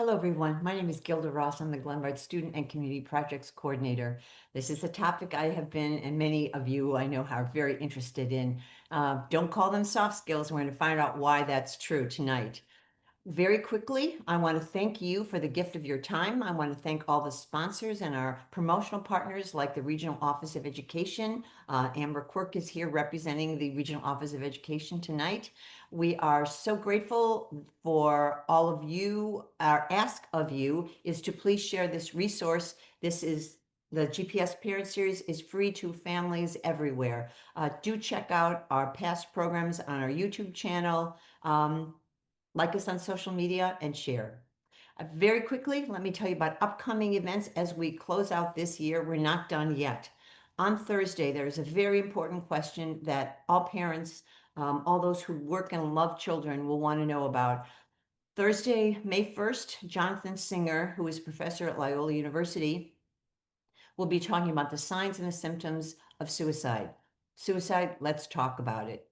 Hello, everyone. My name is Gilda Ross. I'm the Glenbard Student and Community Projects Coordinator. This is a topic I have been, and many of you I know are very interested in. Don't call them soft skills. We're going to find out why that's true tonight. Very quickly, I want to thank you for the gift of your time. I want to thank all the sponsors and our promotional partners like the Regional Office of Education. Amber Quirk is here representing the Regional Office of Education tonight. We are so grateful for all of you. Our ask of you is to please share this resource. This is the GPS Parent Series is free to families everywhere. Do check out our past programs on our YouTube channel. Like us on social media and share. Very quickly, let me tell you about upcoming events as we close out this year. We're not done yet. On Thursday, there is a very important question that all parents, all those who work and love children will want to know about. Thursday, May 1st, Jonathan Singer, who is professor at Loyola University, will be talking about the signs and the symptoms of suicide. Suicide, let's talk about it.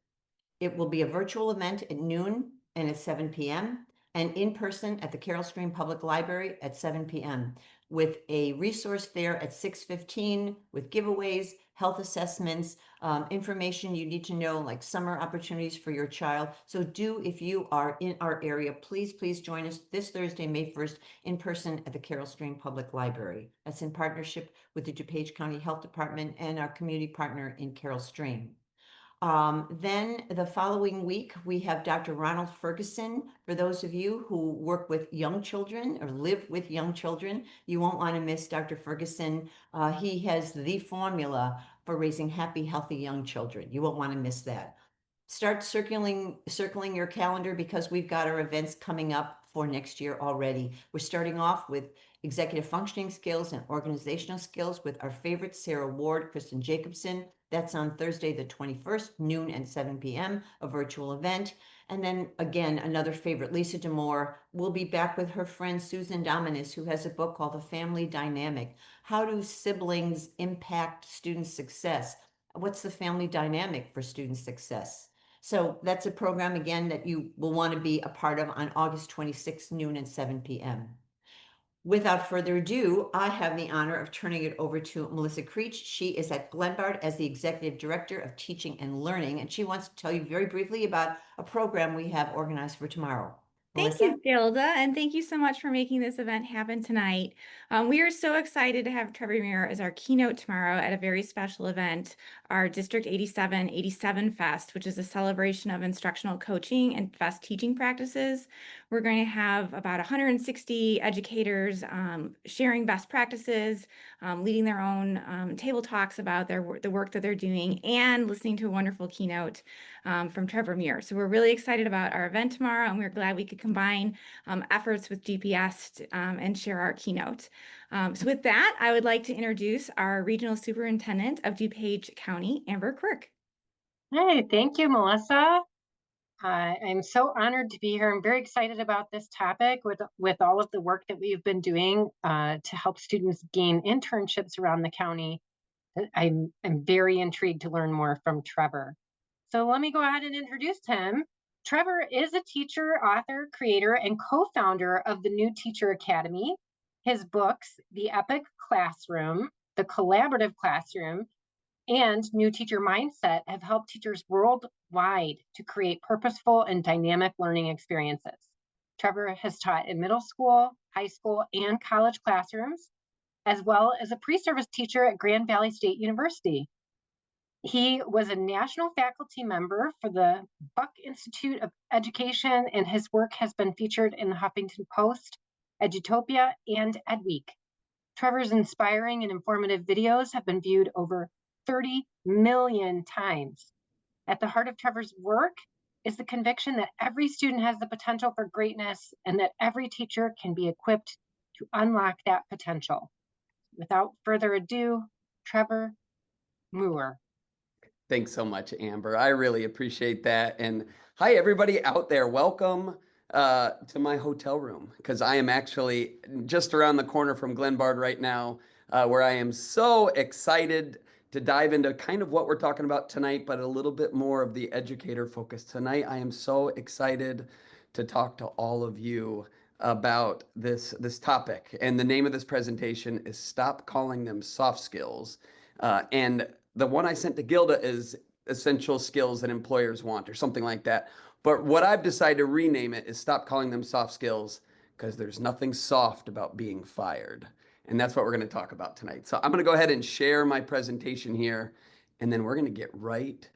It will be a virtual event at noon and at 7 p.m. and in person at the Carroll Stream Public Library at 7 p.m. with a resource fair at 6:15 with giveaways, health assessments, information you need to know like summer opportunities for your child. So if you are in our area, please join us this Thursday, May 1st in person at the Carroll Stream Public Library. That's in partnership with the DuPage County Health Department and our community partner in Carroll Stream. Then the following week, we have Dr. Ronald Ferguson. For those of you who work with young children or live with young children, you won't want to miss Dr. Ferguson. He has the formula for raising happy, healthy young children. You won't want to miss that. Start circling your calendar because we've got our events coming up for next year already. We're starting off with executive functioning skills and organizational skills with our favorite Sarah Ward, Kristen Jacobson. That's on Thursday, the 21st, noon and 7 p.m., a virtual event. And then again, another favorite, Lisa Demore, will be back with her friend Susan Dominus, who has a book called The Family Dynamic. How do siblings impact student success? What's the family dynamic for student success? So that's a program again that you will want to be a part of on August 26th, noon and 7 p.m. Without further ado, I have the honor of turning it over to Melissa Creech. She is at Glenbard as the Executive Director of Teaching and Learning, and she wants to tell you very briefly about a program we have organized for tomorrow. Thank Melissa? you, Gilda, and thank you so much for making this event happen tonight. We are so excited to have Trevor Muir as our keynote tomorrow at a very special event, our District 87 Fest, which is a celebration of instructional coaching and best teaching practices. We're going to have about 160 educators sharing best practices, leading their own table talks about the work that they're doing, and listening to a wonderful keynote from Trevor Muir. So we're really excited about our event tomorrow, and we're glad we could combine efforts with GPS and share our keynote. So with that, I would like to introduce our Regional Superintendent of DuPage County, Amber Quirk. Hey, thank you, Melissa. I'm so honored to be here. I'm very excited about this topic with all of the work that we've been doing to help students gain internships around the county. I'm very intrigued to learn more from Trevor. So let me go ahead and introduce him. Trevor is a teacher, author, creator, and co-founder of the New Teacher Academy. His books, The Epic Classroom, The Collaborative Classroom, and New Teacher Mindset have helped teachers worldwide to create purposeful and dynamic learning experiences. Trevor has taught in middle school, high school, and college classrooms, as well as a pre-service teacher at Grand Valley State University. He was a national faculty member for the Buck Institute of Education, and his work has been featured in the Huffington Post, Edutopia, and EdWeek. Trevor's inspiring and informative videos have been viewed over 30 million times. At the heart of Trevor's work is the conviction that every student has the potential for greatness and that every teacher can be equipped to unlock that potential. Without further ado, Trevor Muir. Thanks so much, Amber. I really appreciate that. And hi, everybody out there. Welcome to my hotel room, because I am actually just around the corner from Glenbard right now, where I am so excited to dive into kind of what we're talking about tonight, but a little bit more of the educator focus. Tonight, I am so excited to talk to all of you about this topic. And the name of this presentation is Stop Calling Them Soft Skills. And the one I sent to Gilda is Essential Skills that Employers Want, or something like that. But what I've decided to rename it is Stop Calling Them Soft Skills, because there's nothing soft about being fired. And that's what we're going to talk about tonight. So I'm going to go ahead and share my presentation here, and then we're going to get right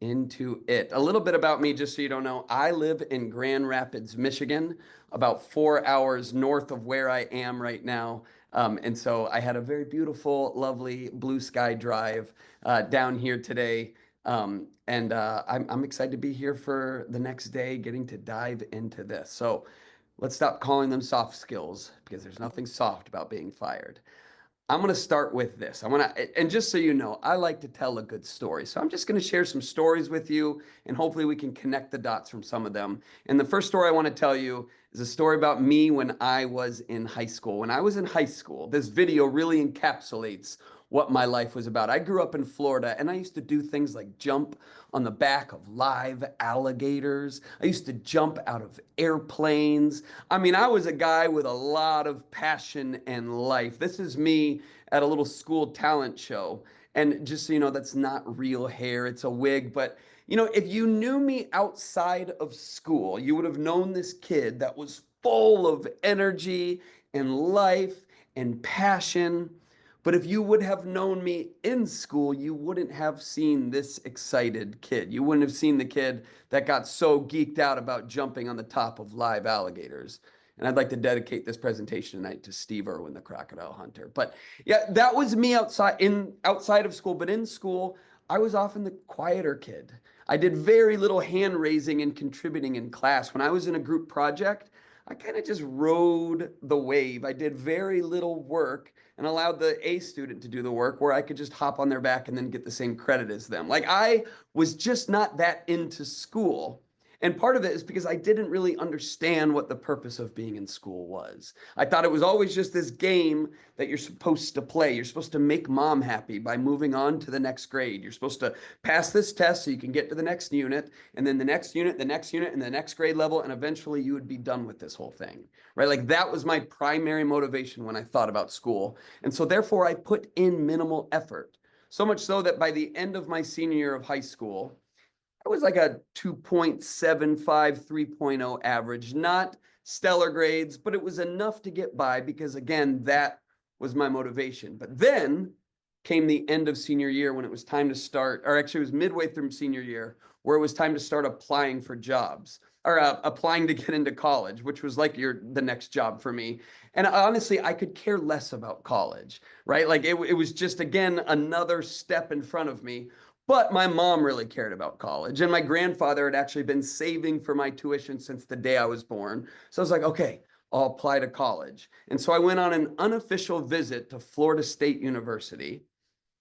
into it. A little bit about me, just so you don't know. I live in Grand Rapids, Michigan, about 4 hours north of where I am right now. And so I had a very beautiful, lovely blue sky drive down here today. I'm excited to be here for the next day, getting to dive into this. So let's stop calling them soft skills, because there's nothing soft about being fired. I'm going to start with this. And just so you know, I like to tell a good story. So I'm just going to share some stories with you, and hopefully we can connect the dots from some of them. And the first story I want to tell you is a story about me when I was in high school. When I was in high school, this video really encapsulates what my life was about. I grew up in Florida, and I used to do things like jump on the back of live alligators. I used to jump out of airplanes. I mean, I was a guy with a lot of passion and life. This is me at a little school talent show. And just so you know, that's not real hair, it's a wig. But, you know, if you knew me outside of school, you would have known this kid that was full of energy and life and passion. But if you would have known me in school, you wouldn't have seen this excited kid. You wouldn't have seen the kid that got so geeked out about jumping on the top of live alligators. And I'd like to dedicate this presentation tonight to Steve Irwin, the crocodile hunter. But yeah, that was me outside of school. But in school, I was often the quieter kid. I did very little hand raising and contributing in class. When I was in a group project, I kind of just rode the wave. I did very little work and allowed the A student to do the work, where I could just hop on their back and then get the same credit as them. Like, I was just not that into school. And part of it is because I didn't really understand what the purpose of being in school was. I thought it was always just this game that you're supposed to play. You're supposed to make mom happy by moving on to the next grade. You're supposed to pass this test so you can get to the next unit, and then the next unit, and the next grade level, and eventually you would be done with this whole thing, right? Like, that was my primary motivation when I thought about school. And so therefore I put in minimal effort. So much so that by the end of my senior year of high school, I was like a 2.75, 3.0 average, not stellar grades, but it was enough to get by, because again, that was my motivation. But then came the end of senior year, when it was time to start, or actually it was midway through senior year, where it was time to start applying for jobs, or applying to get into college, which was like the next job for me. And honestly, I could care less about college, right? Like, it was just, again, another step in front of me. But my mom really cared about college, and my grandfather had actually been saving for my tuition since the day I was born. So I was like, okay, I'll apply to college. And so I went on an unofficial visit to Florida State University.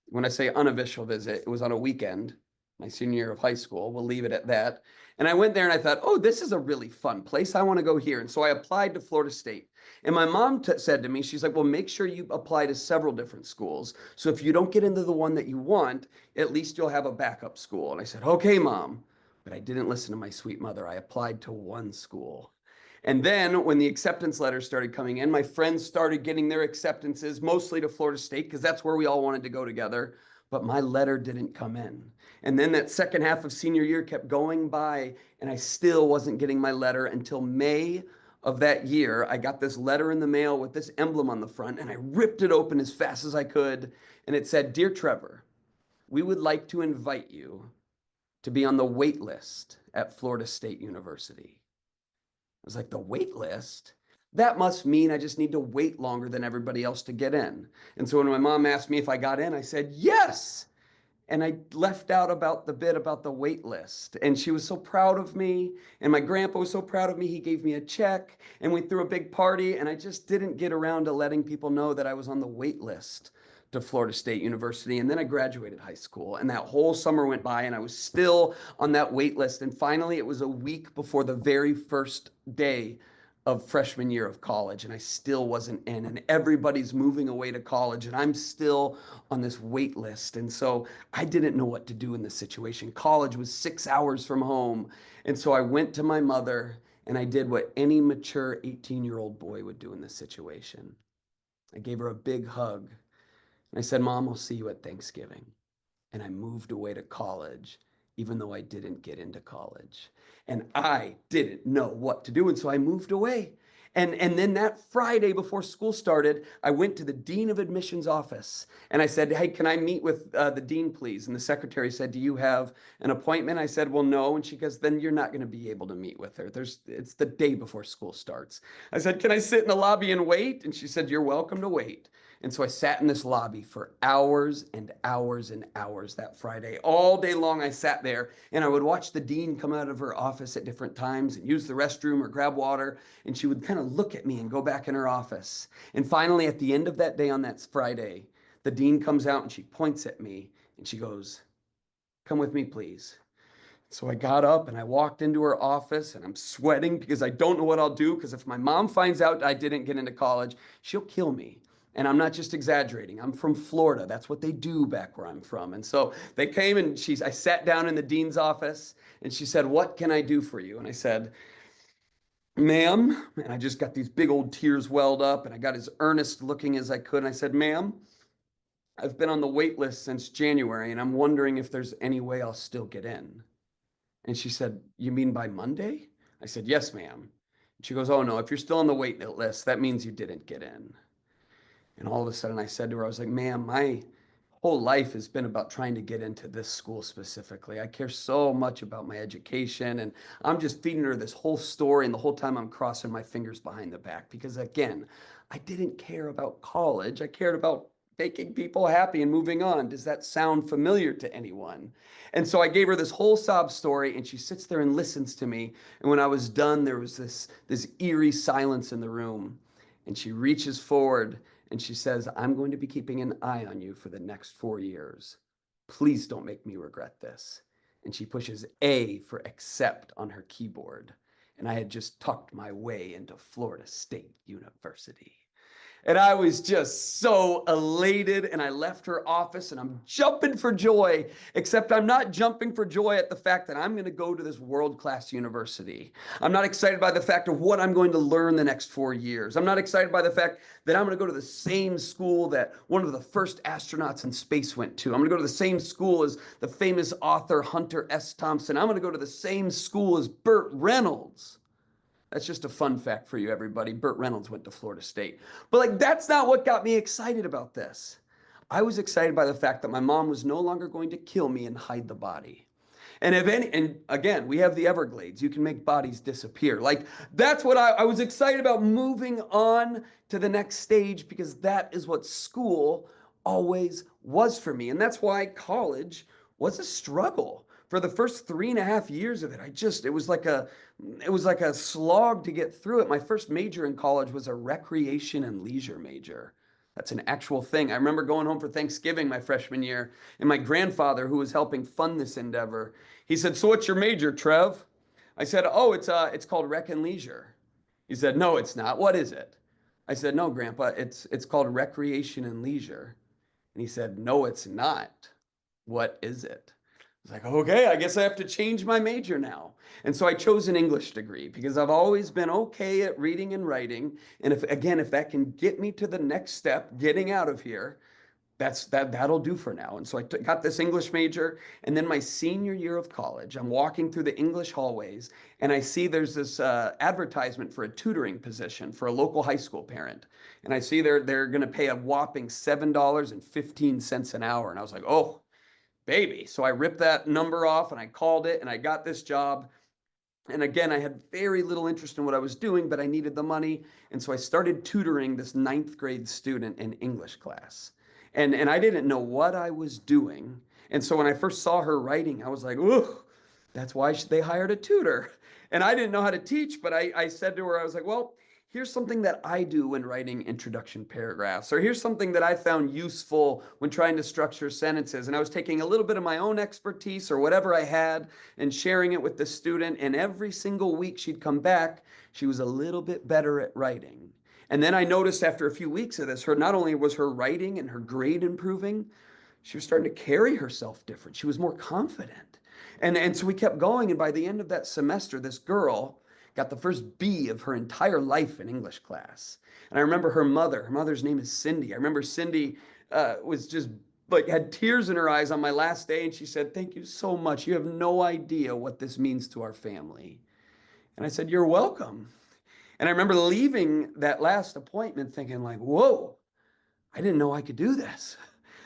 When I say unofficial visit, it was on a weekend, my senior year of high school. We'll leave it at that. And I went there and I thought, oh, this is a really fun place. I want to go here. And so I applied to Florida State. And my mom said to me, she's like, well, make sure you apply to several different schools. So if you don't get into the one that you want, at least you'll have a backup school. And I said, okay, Mom. But I didn't listen to my sweet mother. I applied to one school. And then when the acceptance letters started coming in, my friends started getting their acceptances, mostly to Florida State, because that's where we all wanted to go together. But my letter didn't come in. And then that second half of senior year kept going by, and I still wasn't getting my letter until May of that year. I got this letter in the mail with this emblem on the front, and I ripped it open as fast as I could. And it said, "Dear Trevor, we would like to invite you to be on the wait list at Florida State University." I was like, the wait list? That must mean I just need to wait longer than everybody else to get in. And so when my mom asked me if I got in, I said, yes. And I left out about the bit about the wait list. And she was so proud of me. And my grandpa was so proud of me. He gave me a check, and we threw a big party. And I just didn't get around to letting people know that I was on the wait list to Florida State University. And then I graduated high school, and that whole summer went by, and I was still on that wait list. And finally, it was a week before the very first day of freshman year of college, and I still wasn't in, and everybody's moving away to college, and I'm still on this wait list. And so I didn't know what to do in this situation. College was 6 hours from home. And so I went to my mother And I did what any mature 18-year-old boy would do in this situation. I gave her a big hug. And I said, Mom, I'll see you at Thanksgiving. And I moved away to college, even though I didn't get into college. And I didn't know what to do. And so I moved away. And then that Friday before school started, I went to the dean of admissions office and I said, hey, can I meet with the dean, please? And the secretary said, do you have an appointment? I said, well, no. And she goes, then you're not going to be able to meet with her. It's the day before school starts. I said, can I sit in the lobby and wait? And she said, you're welcome to wait. And so I sat in this lobby for hours and hours and hours that Friday. All day long, I sat there and I would watch the dean come out of her office at different times and use the restroom or grab water. And she would kind of look at me and go back in her office. And finally, at the end of that day on that Friday, the dean comes out and she points at me and she goes, come with me, please. So I got up and I walked into her office and I'm sweating because I don't know what I'll do, because if my mom finds out I didn't get into college, she'll kill me. And I'm not just exaggerating. I'm from Florida. That's what they do back where I'm from. And so they came and I sat down in the dean's office and she said, what can I do for you? And I said, ma'am, and I just got these big old tears welled up and I got as earnest looking as I could. And I said, ma'am, I've been on the wait list since January and I'm wondering if there's any way I'll still get in. And she said, you mean by Monday? I said, yes, ma'am. And she goes, oh no, if you're still on the wait list, that means you didn't get in. And all of a sudden I said to her, I was like, ma'am, my whole life has been about trying to get into this school specifically. I care so much about my education, and I'm just feeding her this whole story, and the whole time I'm crossing my fingers behind the back because, again, I didn't care about college. I cared about making people happy and moving on. Does that sound familiar to anyone? And so I gave her this whole sob story, and she sits there and listens to me. And when I was done, there was this eerie silence in the room, and she reaches forward and she says, I'm going to be keeping an eye on you for the next 4 years. Please don't make me regret this. And she pushes A for accept on her keyboard. And I had just tucked my way into Florida State University. And I was just so elated, and I left her office and I'm jumping for joy, except I'm not jumping for joy at the fact that I'm going to go to this world-class university. I'm not excited by the fact of what I'm going to learn the next 4 years. I'm not excited by the fact that I'm going to go to the same school that one of the first astronauts in space went to. I'm going to go to the same school as the famous author Hunter S. Thompson. I'm going to go to the same school as Burt Reynolds. That's just a fun fact for you, everybody. Burt Reynolds went to Florida State. But that's not what got me excited about this. I was excited by the fact that my mom was no longer going to kill me and hide the body. And again, we have the Everglades. You can make bodies disappear. That's what I was excited about, moving on to the next stage, because that is what school always was for me. And that's why college was a struggle. For the first 3.5 years of it, it was like a slog to get through it. My first major in college was a recreation and leisure major. That's an actual thing. I remember going home for Thanksgiving my freshman year, and my grandfather, who was helping fund this endeavor, he said, so what's your major, Trev? I said, oh, it's called rec and leisure. He said, no, it's not. What is it? I said, no, Grandpa, it's called recreation and leisure. And he said, no, it's not. What is it? I was like, okay, I guess I have to change my major now. And so I chose an English degree because I've always been okay at reading and writing. And if that can get me to the next step, getting out of here, that'll do for now. And so I got this English major. And then my senior year of college, I'm walking through the English hallways and I see there's this advertisement for a tutoring position for a local high school parent. And I see they're going to pay a whopping $7.15 an hour. And I was like, oh, baby. So I ripped that number off and I called it and I got this job. And again, I had very little interest in what I was doing, but I needed the money. And so I started tutoring this 9th grade student in English class. And I didn't know what I was doing. And so when I first saw her writing, I was like, ooh, that's why they hired a tutor. And I didn't know how to teach, but I said to her, I was like, well, here's something that I do when writing introduction paragraphs, or here's something that I found useful when trying to structure sentences. And I was taking a little bit of my own expertise or whatever I had and sharing it with the student. And every single week she'd come back, she was a little bit better at writing. And then I noticed after a few weeks of this, not only was her writing and her grade improving, she was starting to carry herself different. She was more confident. And so we kept going. And by the end of that semester, this girl got the first B of her entire life in English class. And I remember her mother's name is Cindy. I remember Cindy was just like had tears in her eyes on my last day. And she said, "Thank you so much. You have no idea what this means to our family." And I said, "You're welcome." And I remember leaving that last appointment thinking like, whoa, I didn't know I could do this.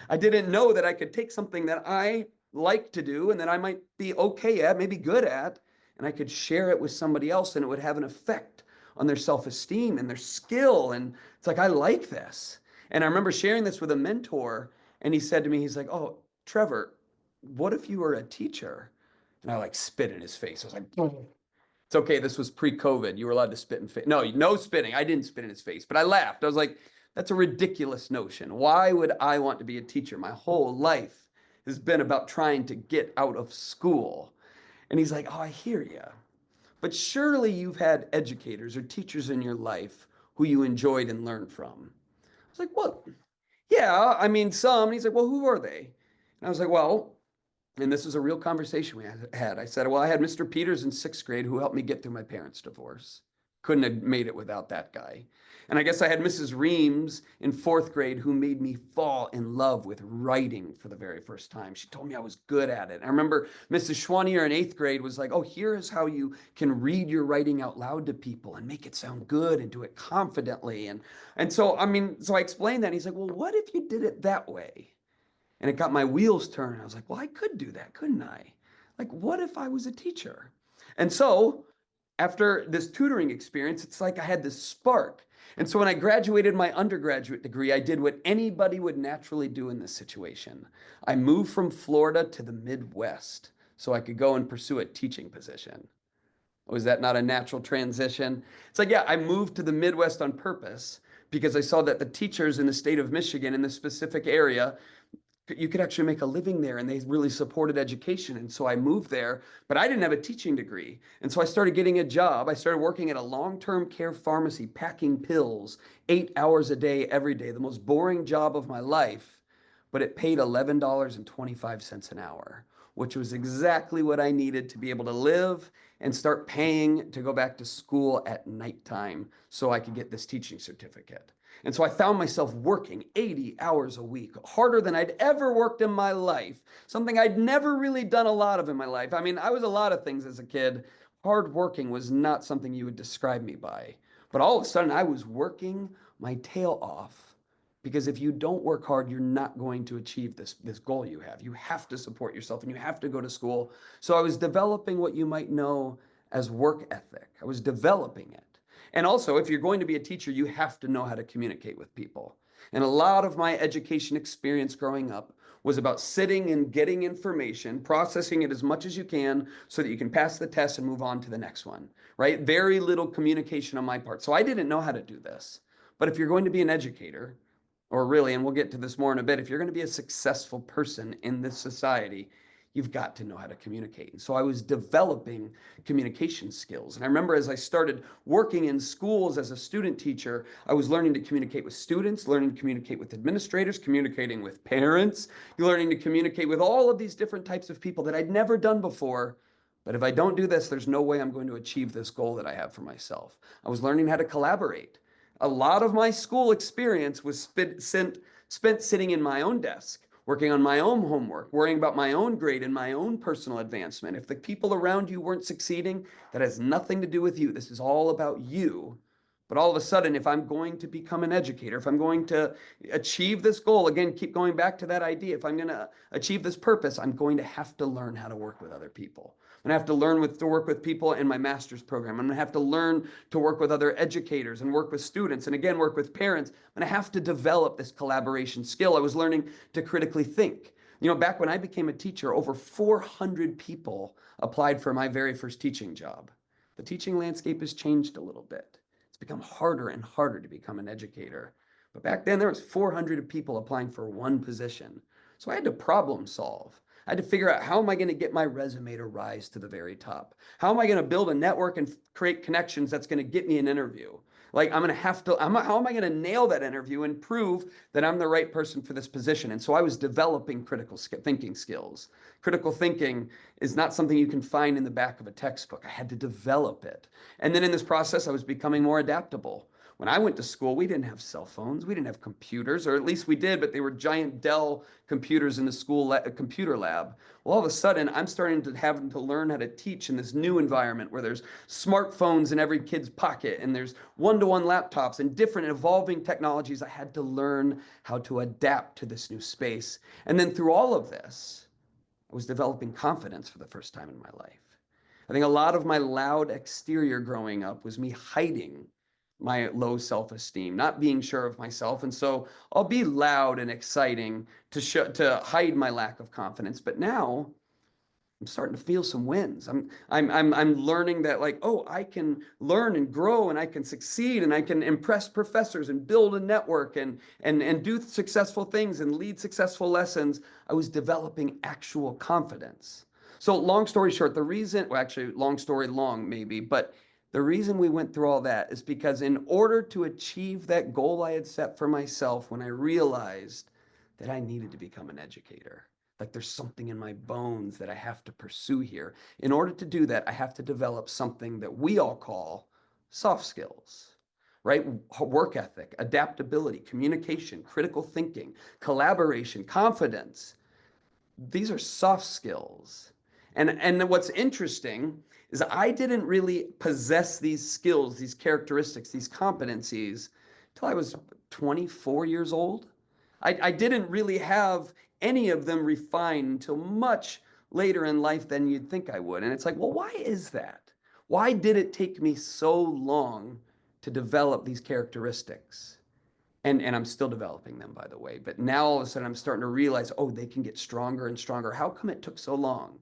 I didn't know that I could take something that I like to do and that I might be okay at, maybe good at, and I could share it with somebody else and it would have an effect on their self-esteem and their skill. And it's like, I like this. And I remember sharing this with a mentor, and he said to me, he's like, "Oh, Trevor, what if you were a teacher?" And I like spit in his face. I was like, "Oh." It's okay. This was pre-COVID. You were allowed to spit in face. No, no spitting. I didn't spit in his face, but I laughed. I was like, that's a ridiculous notion. Why would I want to be a teacher? My whole life has been about trying to get out of school. And he's like, "Oh, I hear you. But surely you've had educators or teachers in your life who you enjoyed and learned from." I was like, "Well, yeah, I mean, some." And he's like, "Well, who are they?" And I was like, "Well," and this was a real conversation we had. I said, "Well, I had Mr. Peters in sixth grade who helped me get through my parents' divorce. Couldn't have made it without that guy. And I guess I had Mrs. Reams in fourth grade who made me fall in love with writing for the very first time. She told me I was good at it. I remember Mrs. Schwanier in eighth grade was like, "Oh, here is how you can read your writing out loud to people and make it sound good and do it confidently." And so, I mean, so I explained that. And he's like, "Well, what if you did it that way?" And it got my wheels turning. I was like, well, I could do that, couldn't I? Like, what if I was a teacher? And so after this tutoring experience, it's like I had this spark. And so when I graduated my undergraduate degree, I did what anybody would naturally do in this situation. I moved from Florida to the Midwest so I could go and pursue a teaching position. Was that not a natural transition? It's like, yeah, I moved to the Midwest on purpose because I saw that the teachers in the state of Michigan in this specific area, you could actually make a living there, and they really supported education. And so I moved there, but I didn't have a teaching degree. And so I started getting a job. I started working at a long-term care pharmacy, packing pills 8 hours a day, every day, the most boring job of my life, but it paid $11.25 an hour, which was exactly what I needed to be able to live and start paying to go back to school at nighttime so I could get this teaching certificate. And so I found myself working 80 hours a week, harder than I'd ever worked in my life, something I'd never really done a lot of in my life. I mean, I was a lot of things as a kid. Hard working was not something you would describe me by. But all of a sudden, I was working my tail off, because if you don't work hard, you're not going to achieve this goal you have. You have to support yourself and you have to go to school. So I was developing what you might know as work ethic. I was developing it. And also, if you're going to be a teacher, you have to know how to communicate with people. And a lot of my education experience growing up was about sitting and getting information, processing it as much as you can so that you can pass the test and move on to the next one, right? Very little communication on my part. So I didn't know how to do this. But if you're going to be an educator, or really, and we'll get to this more in a bit, if you're going to be a successful person in this society, you've got to know how to communicate. And so I was developing communication skills. And I remember as I started working in schools as a student teacher, I was learning to communicate with students, learning to communicate with administrators, communicating with parents, learning to communicate with all of these different types of people that I'd never done before. But if I don't do this, there's no way I'm going to achieve this goal that I have for myself. I was learning how to collaborate. A lot of my school experience was spent sitting in my own desk, working on my own homework, worrying about my own grade and my own personal advancement. If the people around you weren't succeeding, that has nothing to do with you. This is all about you. But all of a sudden, if I'm going to become an educator, if I'm going to achieve this goal, again, keep going back to that idea, if I'm going to achieve this purpose, I'm going to have to learn how to work with other people. I'm going to have to learn to work with people in my master's program. I'm going to have to learn to work with other educators and work with students, and again, work with parents. I'm going to have to develop this collaboration skill. I was learning to critically think. You know, back when I became a teacher, over 400 people applied for my very first teaching job. The teaching landscape has changed a little bit. It's become harder and harder to become an educator. But back then, there was 400 people applying for one position. So I had to problem solve. I had to figure out, how am I going to get my resume to rise to the very top? How am I going to build a network and create connections that's going to get me an interview? Like I'm gonna have to, how am I gonna nail that interview and prove that I'm the right person for this position? And so I was developing critical thinking skills. Critical thinking is not something you can find in the back of a textbook. I had to develop it. And then in this process, I was becoming more adaptable. When I went to school, we didn't have cell phones, we didn't have computers, or at least we did, but they were giant Dell computers in the school computer lab. Well, all of a sudden, I'm starting to having to learn how to teach in this new environment where there's smartphones in every kid's pocket and there's one-to-one laptops and different evolving technologies. I had to learn how to adapt to this new space. And then through all of this, I was developing confidence for the first time in my life. I think a lot of my loud exterior growing up was me hiding my low self-esteem, not being sure of myself. And so I'll be loud and exciting to hide my lack of confidence. But now I'm starting to feel some wins. I'm learning that, like, oh, I can learn and grow and I can succeed and I can impress professors and build a network and do successful things and lead successful lessons. I was developing actual confidence. So long story short, the reason, well, actually long story long maybe, but the reason we went through all that is because in order to achieve that goal I had set for myself, when I realized that I needed to become an educator, like there's something in my bones that I have to pursue here. In order to do that, I have to develop something that we all call soft skills, right? Work ethic, adaptability, communication, critical thinking, collaboration, confidence. These are soft skills. And what's interesting is I didn't really possess these skills, these characteristics, these competencies until I was 24 years old. I didn't really have any of them refined until much later in life than you'd think I would. And it's like, well, why is that? Why did it take me so long to develop these characteristics? And I'm still developing them, by the way. But now all of a sudden I'm starting to realize, oh, they can get stronger and stronger. How come it took so long?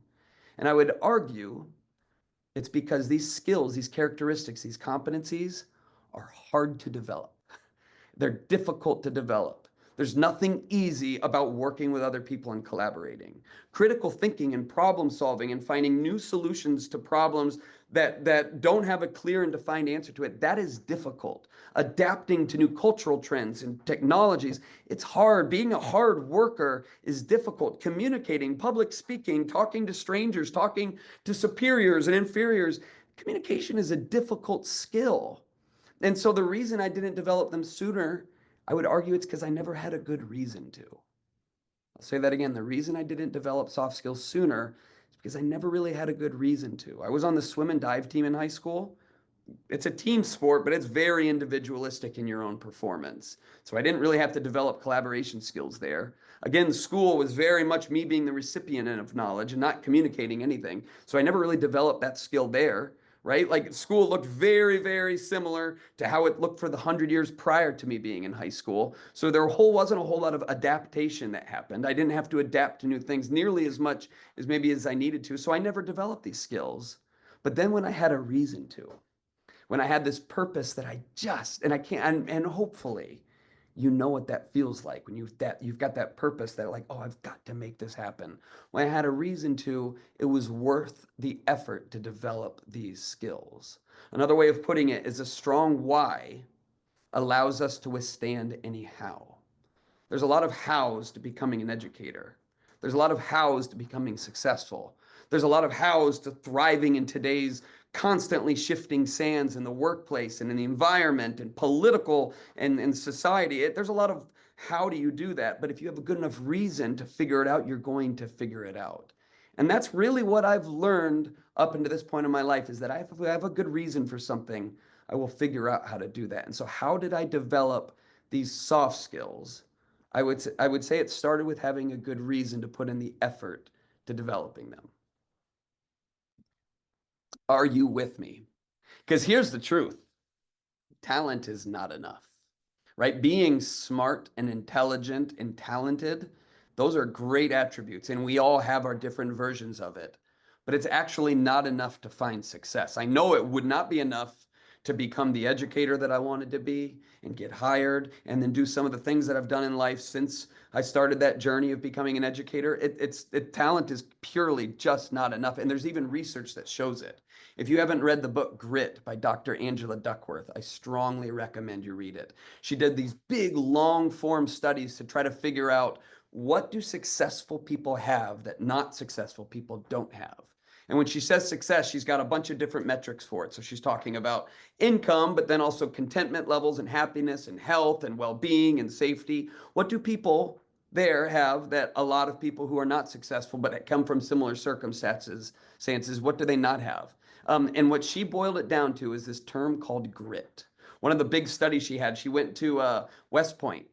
And I would argue it's because these skills, these characteristics, these competencies are hard to develop. They're difficult to develop. There's nothing easy about working with other people and collaborating. Critical thinking and problem solving and finding new solutions to problems that don't have a clear and defined answer to it, that is difficult. Adapting to new cultural trends and technologies, it's hard. Being a hard worker is difficult. Communicating, public speaking, talking to strangers, talking to superiors and inferiors, communication is a difficult skill. And so the reason I didn't develop them sooner, I would argue it's because I never had a good reason to. I'll say that again. The reason I didn't develop soft skills sooner is because I never really had a good reason to. I was on the swim and dive team in high school. It's a team sport, but it's very individualistic in your own performance. So I didn't really have to develop collaboration skills there. Again, school was very much me being the recipient of knowledge and not communicating anything. So I never really developed that skill there. Right? Like school looked very, very similar to how it looked for the 100 years prior to me being in high school. So there wasn't a whole lot of adaptation that happened. I didn't have to adapt to new things nearly as much as maybe as I needed to. So I never developed these skills. But then when I had a reason to, when I had this purpose that and I can't, and hopefully, you know what that feels like when you've got that purpose that, like, oh, I've got to make this happen. When I had a reason to, it was worth the effort to develop these skills. Another way of putting it is a strong why allows us to withstand any how. There's a lot of hows to becoming an educator. There's a lot of hows to becoming successful. There's a lot of hows to thriving in today's constantly shifting sands in the workplace and in the environment and political and society. There's a lot of how do you do that? But if you have a good enough reason to figure it out, you're going to figure it out. And that's really what I've learned up into this point in my life, is that if I have a good reason for something, I will figure out how to do that. And so how did I develop these soft skills? I would say it started with having a good reason to put in the effort to developing them. Are you with me? Because here's the truth. Talent is not enough, right? Being smart and intelligent and talented, those are great attributes, and we all have our different versions of it. But it's actually not enough to find success. I know it would not be enough to become the educator that I wanted to be and get hired and then do some of the things that I've done in life since I started that journey of becoming an educator. Talent is purely just not enough. And there's even research that shows it. If you haven't read the book Grit by Dr. Angela Duckworth, I strongly recommend you read it. She did these big long form studies to try to figure out, what do successful people have that not successful people don't have? And when she says success, she's got a bunch of different metrics for it. So she's talking about income, but then also contentment levels and happiness and health and well-being and safety. What do people there have that a lot of people who are not successful but come from similar circumstances, what do they not have? And what she boiled it down to is this term called grit. One of the big studies she had, she went to West Point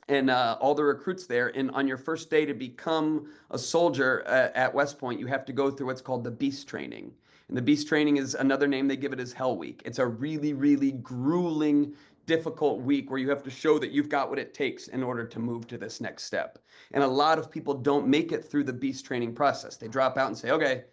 and all the recruits there. And on your first day to become a soldier at West Point, you have to go through what's called the Beast Training. And the Beast Training is another name they give it is Hell Week. It's a really, really grueling, difficult week where you have to show that you've got what it takes in order to move to this next step. And a lot of people don't make it through the Beast Training process. They drop out and say, okay,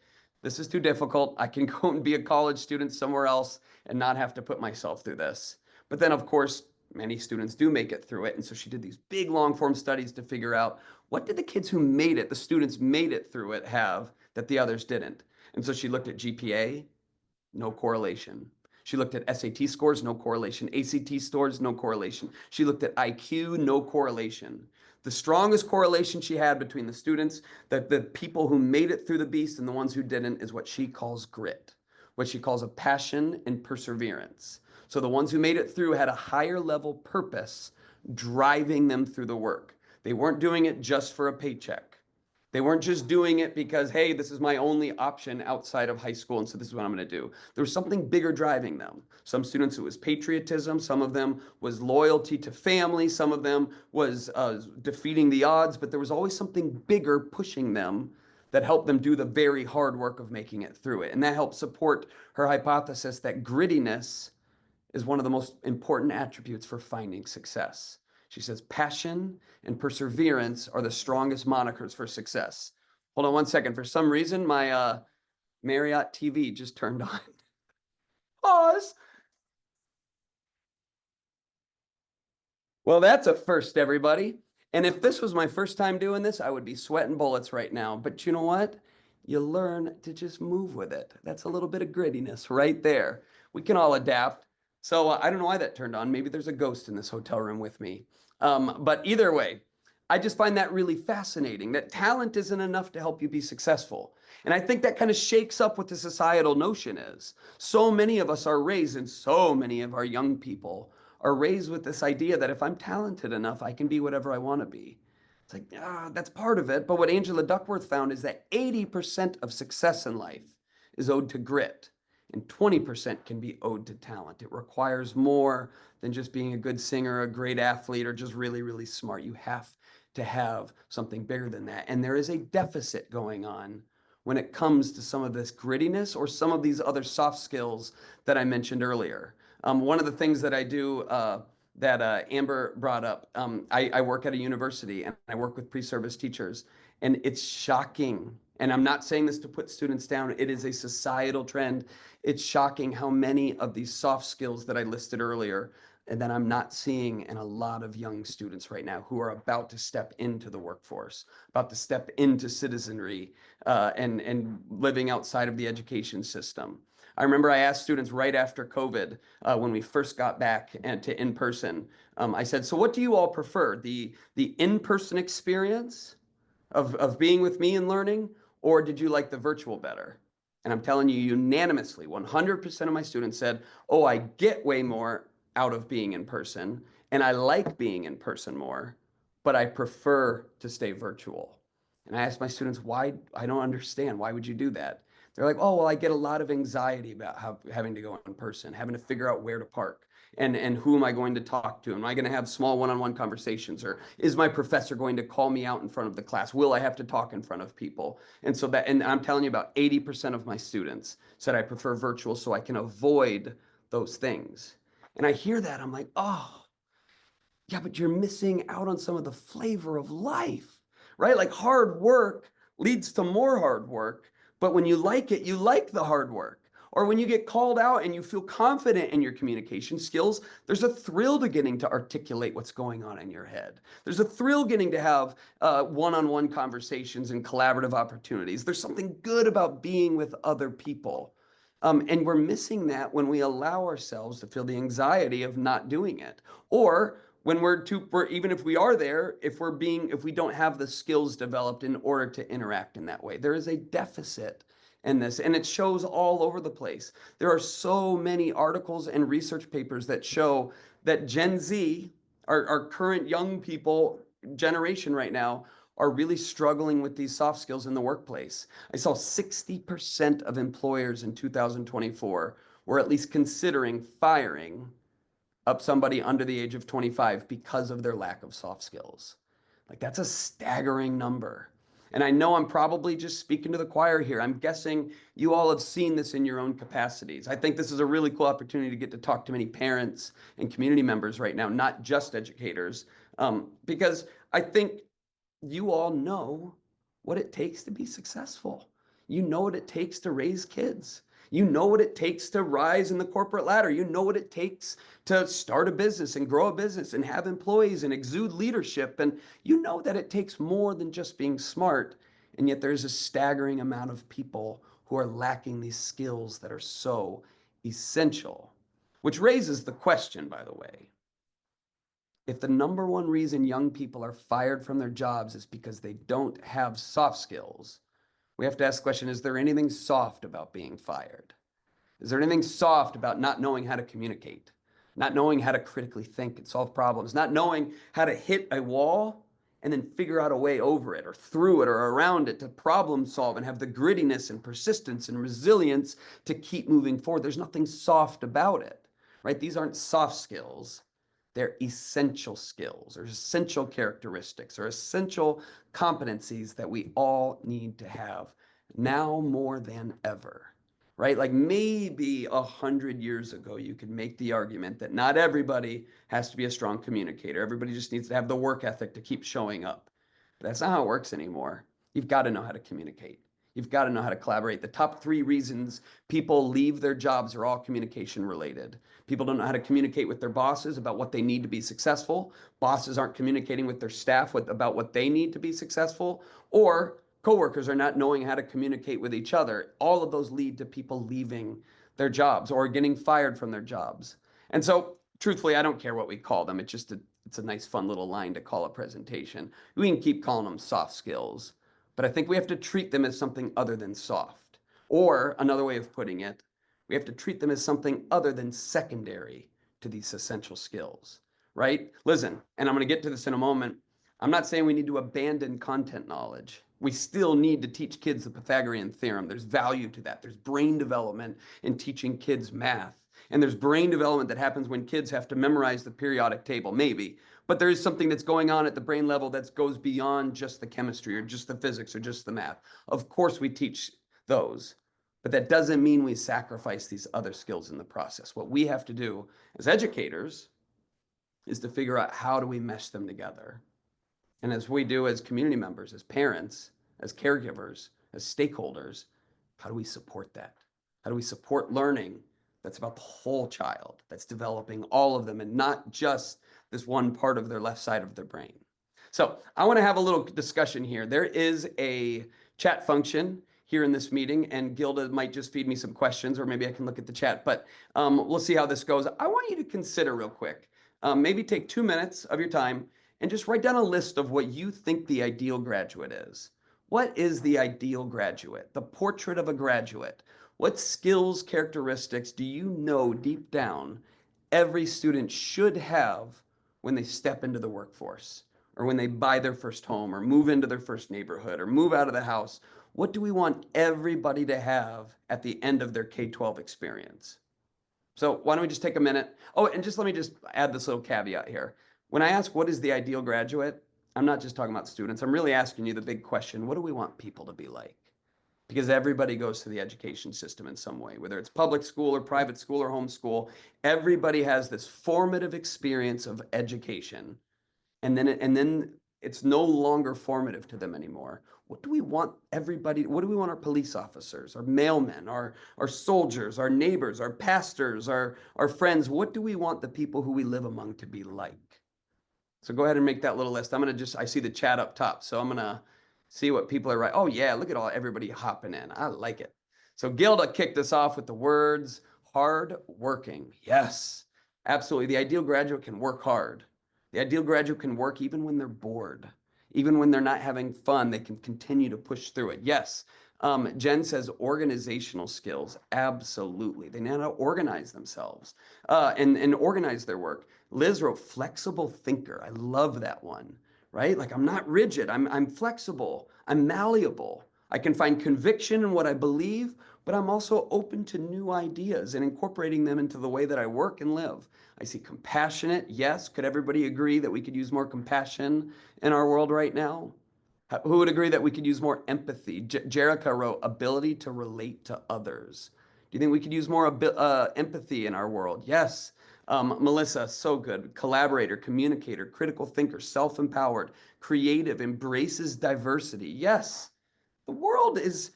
this is too difficult. I can go and be a college student somewhere else and not have to put myself through this. But then, of course, many students do make it through it. And so she did these big long form studies to figure out, what did the kids who made it, the students made it through it, have that the others didn't? And so she looked at GPA, no correlation. She looked at SAT scores, no correlation. ACT scores, no correlation. She looked at IQ, no correlation. The strongest correlation she had between the students, that the people who made it through the beast and the ones who didn't, is what she calls grit, what she calls a passion and perseverance. So the ones who made it through had a higher level purpose driving them through the work. They weren't doing it just for a paycheck. They weren't just doing it because, hey, this is my only option outside of high school, and so this is what I'm going to do. There was something bigger driving them. Some students, it was patriotism. Some of them was loyalty to family. Some of them was defeating the odds. But there was always something bigger pushing them that helped them do the very hard work of making it through it. And that helped support her hypothesis that grittiness is one of the most important attributes for finding success. She says passion and perseverance are the strongest monikers for success. Hold on one second. For some reason, my Marriott TV just turned on. Pause. Well, that's a first, everybody. And if this was my first time doing this, I would be sweating bullets right now. But you know what? You learn to just move with it. That's a little bit of grittiness right there. We can all adapt. So I don't know why that turned on. Maybe there's a ghost in this hotel room with me. But either way, I just find that really fascinating, that talent isn't enough to help you be successful. And I think that kind of shakes up what the societal notion is. So many of us are raised, and so many of our young people are raised with this idea that if I'm talented enough, I can be whatever I want to be. It's like, that's part of it. But what Angela Duckworth found is that 80% of success in life is owed to grit, and 20% can be owed to talent. It requires more than just being a good singer, a great athlete, or just really, really smart. You have to have something bigger than that. And there is a deficit going on when it comes to some of this grittiness or some of these other soft skills that I mentioned earlier. One of the things that I do that Amber brought up, I work at a university and I work with pre-service teachers, and it's shocking. And I'm not saying this to put students down. It is a societal trend. It's shocking how many of these soft skills that I listed earlier and that I'm not seeing in a lot of young students right now who are about to step into the workforce, about to step into citizenry and living outside of the education system. I remember I asked students right after COVID, when we first got back to in-person, I said, so what do you all prefer, the in-person experience of being with me and learning, or did you like the virtual better? And I'm telling you unanimously, 100% of my students said, oh, I get way more out of being in person, and I like being in person more, but I prefer to stay virtual. And I asked my students, why? I don't understand. Why would you do that? They're like, oh, well, I get a lot of anxiety about having to go in person, having to figure out where to park and who am I going to talk to? Am I going to have small one-on-one conversations, or is my professor going to call me out in front of the class? Will I have to talk in front of people? And so and I'm telling you, about 80% of my students said I prefer virtual so I can avoid those things. And I hear that, I'm like, oh, yeah, but you're missing out on some of the flavor of life, right? Like hard work leads to more hard work. But when you like it, you like the hard work. Or when you get called out and you feel confident in your communication skills, there's a thrill to getting to articulate what's going on in your head. There's a thrill getting to have one-on-one conversations and collaborative opportunities. There's something good about being with other people. And we're missing that when we allow ourselves to feel the anxiety of not doing it. Or when even if we are there, if we don't have the skills developed in order to interact in that way. There is a deficit in this, and it shows all over the place. There are so many articles and research papers that show that Gen Z, our current young people generation right now, are really struggling with these soft skills in the workplace. I saw 60% of employers in 2024 were at least considering firing up somebody under the age of 25 because of their lack of soft skills. Like, that's a staggering number. And I know I'm probably just speaking to the choir here. I'm guessing you all have seen this in your own capacities. I think this is a really cool opportunity to get to talk to many parents and community members right now, not just educators, because I think you all know what it takes to be successful. You know what it takes to raise kids. You know what it takes to rise in the corporate ladder. You know what it takes to start a business and grow a business and have employees and exude leadership. And you know that it takes more than just being smart. And yet there's a staggering amount of people who are lacking these skills that are so essential, which raises the question, by the way, if the number one reason young people are fired from their jobs is because they don't have soft skills, we have to ask the question, is there anything soft about being fired? Is there anything soft about not knowing how to communicate, not knowing how to critically think and solve problems, not knowing how to hit a wall and then figure out a way over it or through it or around it to problem solve and have the grittiness and persistence and resilience to keep moving forward? There's nothing soft about it, right? These aren't soft skills. They're essential skills or essential characteristics or essential competencies that we all need to have now more than ever, right? Like maybe 100 years ago, you could make the argument that not everybody has to be a strong communicator. Everybody just needs to have the work ethic to keep showing up. But that's not how it works anymore. You've got to know how to communicate. You've got to know how to collaborate. The top 3 reasons people leave their jobs are all communication related. People don't know how to communicate with their bosses about what they need to be successful. Bosses aren't communicating with their staff about what they need to be successful, or coworkers are not knowing how to communicate with each other. All of those lead to people leaving their jobs or getting fired from their jobs. And so, truthfully, I don't care what we call them. It's a nice, fun little line to call a presentation. We can keep calling them soft skills, but I think we have to treat them as something other than soft. Or another way of putting it, we have to treat them as something other than secondary to these essential skills, right? Listen, and I'm going to get to this in a moment. I'm not saying we need to abandon content knowledge. We still need to teach kids the Pythagorean theorem. There's value to that. There's brain development in teaching kids math. And there's brain development that happens when kids have to memorize the periodic table, maybe. But there is something that's going on at the brain level that goes beyond just the chemistry or just the physics or just the math. Of course, we teach those, but that doesn't mean we sacrifice these other skills in the process. What we have to do as educators is to figure out how do we mesh them together. And as we do as community members, as parents, as caregivers, as stakeholders, how do we support that? How do we support learning that's about the whole child, that's developing all of them and not just this one part of their left side of their brain? So I want to have a little discussion here. There is a chat function here in this meeting, and Gilda might just feed me some questions, or maybe I can look at the chat, but we'll see how this goes. I want you to consider real quick, maybe take 2 minutes of your time and just write down a list of what you think the ideal graduate is. What is the ideal graduate? The portrait of a graduate. What skills, characteristics do you know deep down every student should have when they step into the workforce, or when they buy their first home, or move into their first neighborhood, or move out of the house? What do we want everybody to have at the end of their K-12 experience? So why don't we just take a minute? Oh, and let me just add this little caveat here. When I ask what is the ideal graduate, I'm not just talking about students. I'm really asking you the big question: what do we want people to be like? Because everybody goes to the education system in some way, whether it's public school or private school or homeschool. Everybody has this formative experience of education. And then It's no longer formative to them anymore. What do we want everybody, what do we want our police officers, our mailmen, our soldiers, our neighbors, our pastors, our friends, what do we want the people who we live among to be like? So go ahead and make that little list. I'm going to I see the chat up top. So I'm going to see what people are writing. Oh yeah, look at everybody hopping in. I like it. So Gilda kicked us off with the words hard working. Yes, absolutely. The ideal graduate can work hard. The ideal graduate can work even when they're bored, even when they're not having fun, they can continue to push through it. Yes. Jen says organizational skills. Absolutely. They know how to organize themselves and organize their work. Liz wrote flexible thinker. I love that one, right? Like I'm not rigid. I'm flexible. I'm malleable. I can find conviction in what I believe, but I'm also open to new ideas and incorporating them into the way that I work and live. I see compassionate. Yes. Could everybody agree that we could use more compassion in our world right now? Who would agree that we could use more empathy? Jerica wrote ability to relate to others. Do you think we could use more empathy in our world? Yes. Melissa, so good. Collaborator, communicator, critical thinker, self-empowered, creative, embraces diversity. Yes. The world is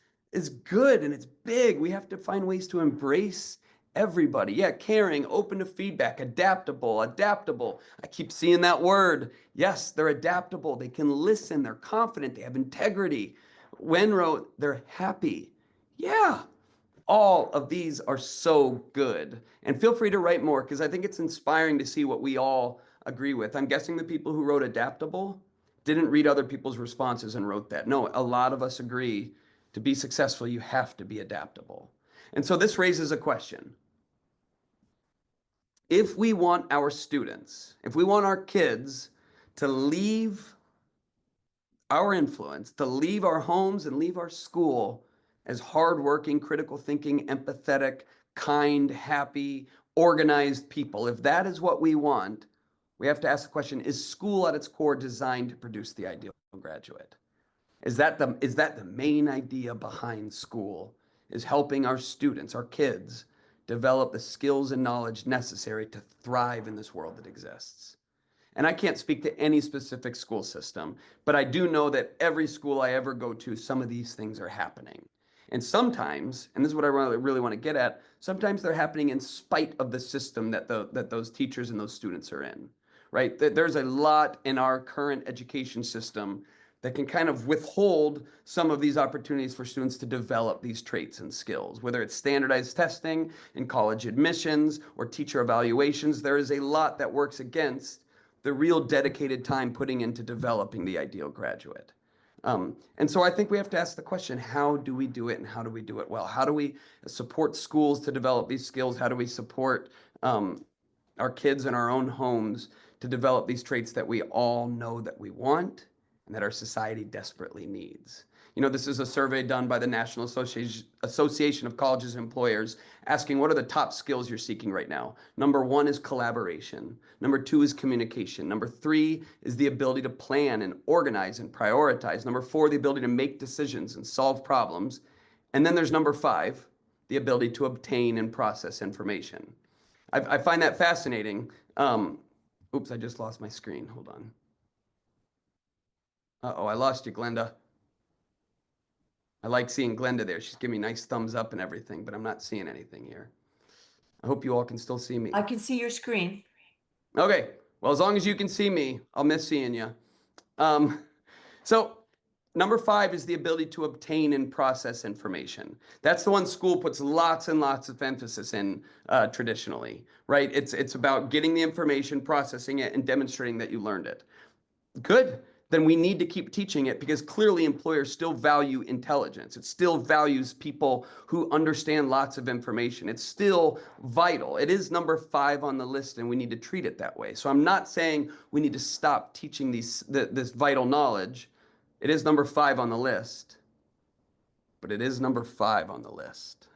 good and it's big. We have to find ways to embrace everybody. Yeah, caring, open to feedback, adaptable. I keep seeing that word. Yes, they're adaptable. They can listen. They're confident. They have integrity. Wen wrote, they're happy. Yeah, all of these are so good. And feel free to write more because I think it's inspiring to see what we all agree with. I'm guessing the people who wrote adaptable didn't read other people's responses and wrote that. No, a lot of us agree to be successful, you have to be adaptable. And so this raises a question. If we want our students, if we want our kids to leave our influence, to leave our homes and leave our school as hardworking, critical thinking, empathetic, kind, happy, organized people, if that is what we want, we have to ask the question, is school at its core designed to produce the ideal graduate? Is that the main idea behind school? Is helping our students, our kids, develop the skills and knowledge necessary to thrive in this world that exists? And I can't speak to any specific school system, but I do know that every school I ever go to, some of these things are happening. And sometimes, and this is what I really want to get at, sometimes they're happening in spite of the system that those teachers and those students are in, right? There's a lot in our current education system that can kind of withhold some of these opportunities for students to develop these traits and skills, whether it's standardized testing in college admissions or teacher evaluations. There is a lot that works against the real dedicated time putting into developing the ideal graduate. And so I think we have to ask the question, how do we do it and how do we do it well? How do we support schools to develop these skills? How do we support our kids in our own homes to develop these traits that we all know that we want and that our society desperately needs? You know, this is a survey done by the National Association of Colleges and Employers asking what are the top skills you're seeking right now. Number 1 is collaboration. Number 2 is communication. Number 3 is the ability to plan and organize and prioritize. Number 4, the ability to make decisions and solve problems. And then there's number 5, the ability to obtain and process information. I find that fascinating. Oops, I just lost my screen. Hold on. Uh-oh, I lost you, Glenda. I like seeing Glenda there. She's giving me nice thumbs up and everything, but I'm not seeing anything here. I hope you all can still see me. I can see your screen. Okay. Well, as long as you can see me, I'll miss seeing you. So number 5 is the ability to obtain and process information. That's the one school puts lots and lots of emphasis in traditionally, right? It's about getting the information, processing it, and demonstrating that you learned it. Good. Then we need to keep teaching it because clearly employers still value intelligence. It still values people who understand lots of information. It's still vital. It is number 5 on the list and we need to treat it that way. So I'm not saying we need to stop teaching this vital knowledge. It is number 5 on the list, but it is number 5 on the list.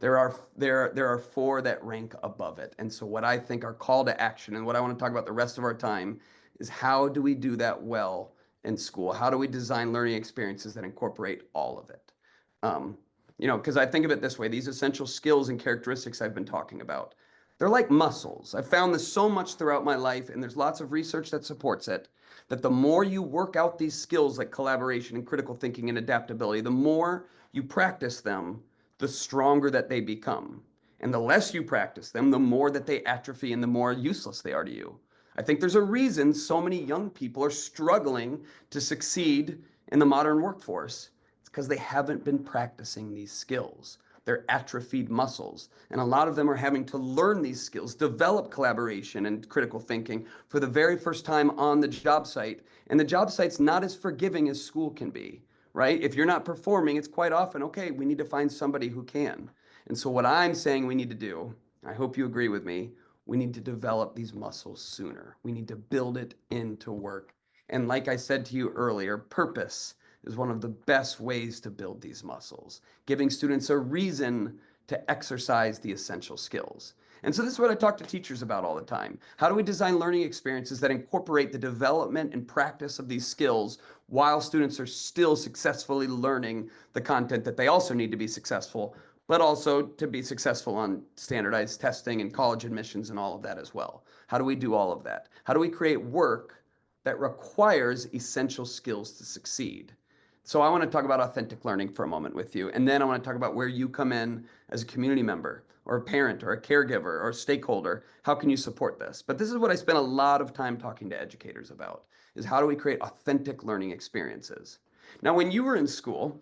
There are 4 that rank above it. And so what I think our call to action and what I want to talk about the rest of our time is how do we do that well in school? How do we design learning experiences that incorporate all of it? You know, because I think of it this way, these essential skills and characteristics I've been talking about, They're like muscles. I've found this so much throughout my life, and there's lots of research that supports it, that the more you work out these skills like collaboration and critical thinking and adaptability, the more you practice them, the stronger that they become. And the less you practice them, the more that they atrophy and the more useless they are to you. I think there's a reason so many young people are struggling to succeed in the modern workforce. It's because they haven't been practicing these skills. They're atrophied muscles. And a lot of them are having to learn these skills, develop collaboration and critical thinking for the very first time on the job site. And the job site's not as forgiving as school can be, right? If you're not performing, it's quite often, okay, we need to find somebody who can. And so what I'm saying we need to do, I hope you agree with me, we need to develop these muscles sooner. We need to build it into work. And like I said to you earlier, purpose is one of the best ways to build these muscles, giving students a reason to exercise the essential skills. And so this is what I talk to teachers about all the time. How do we design learning experiences that incorporate the development and practice of these skills while students are still successfully learning the content that they also need to be successful, but also to be successful on standardized testing and college admissions and all of that as well? How do we do all of that? How do we create work that requires essential skills to succeed? So I want to talk about authentic learning for a moment with you. And then I want to talk about where you come in as a community member or a parent or a caregiver or a stakeholder. How can you support this? But this is what I spend a lot of time talking to educators about, is how do we create authentic learning experiences? Now, when you were in school,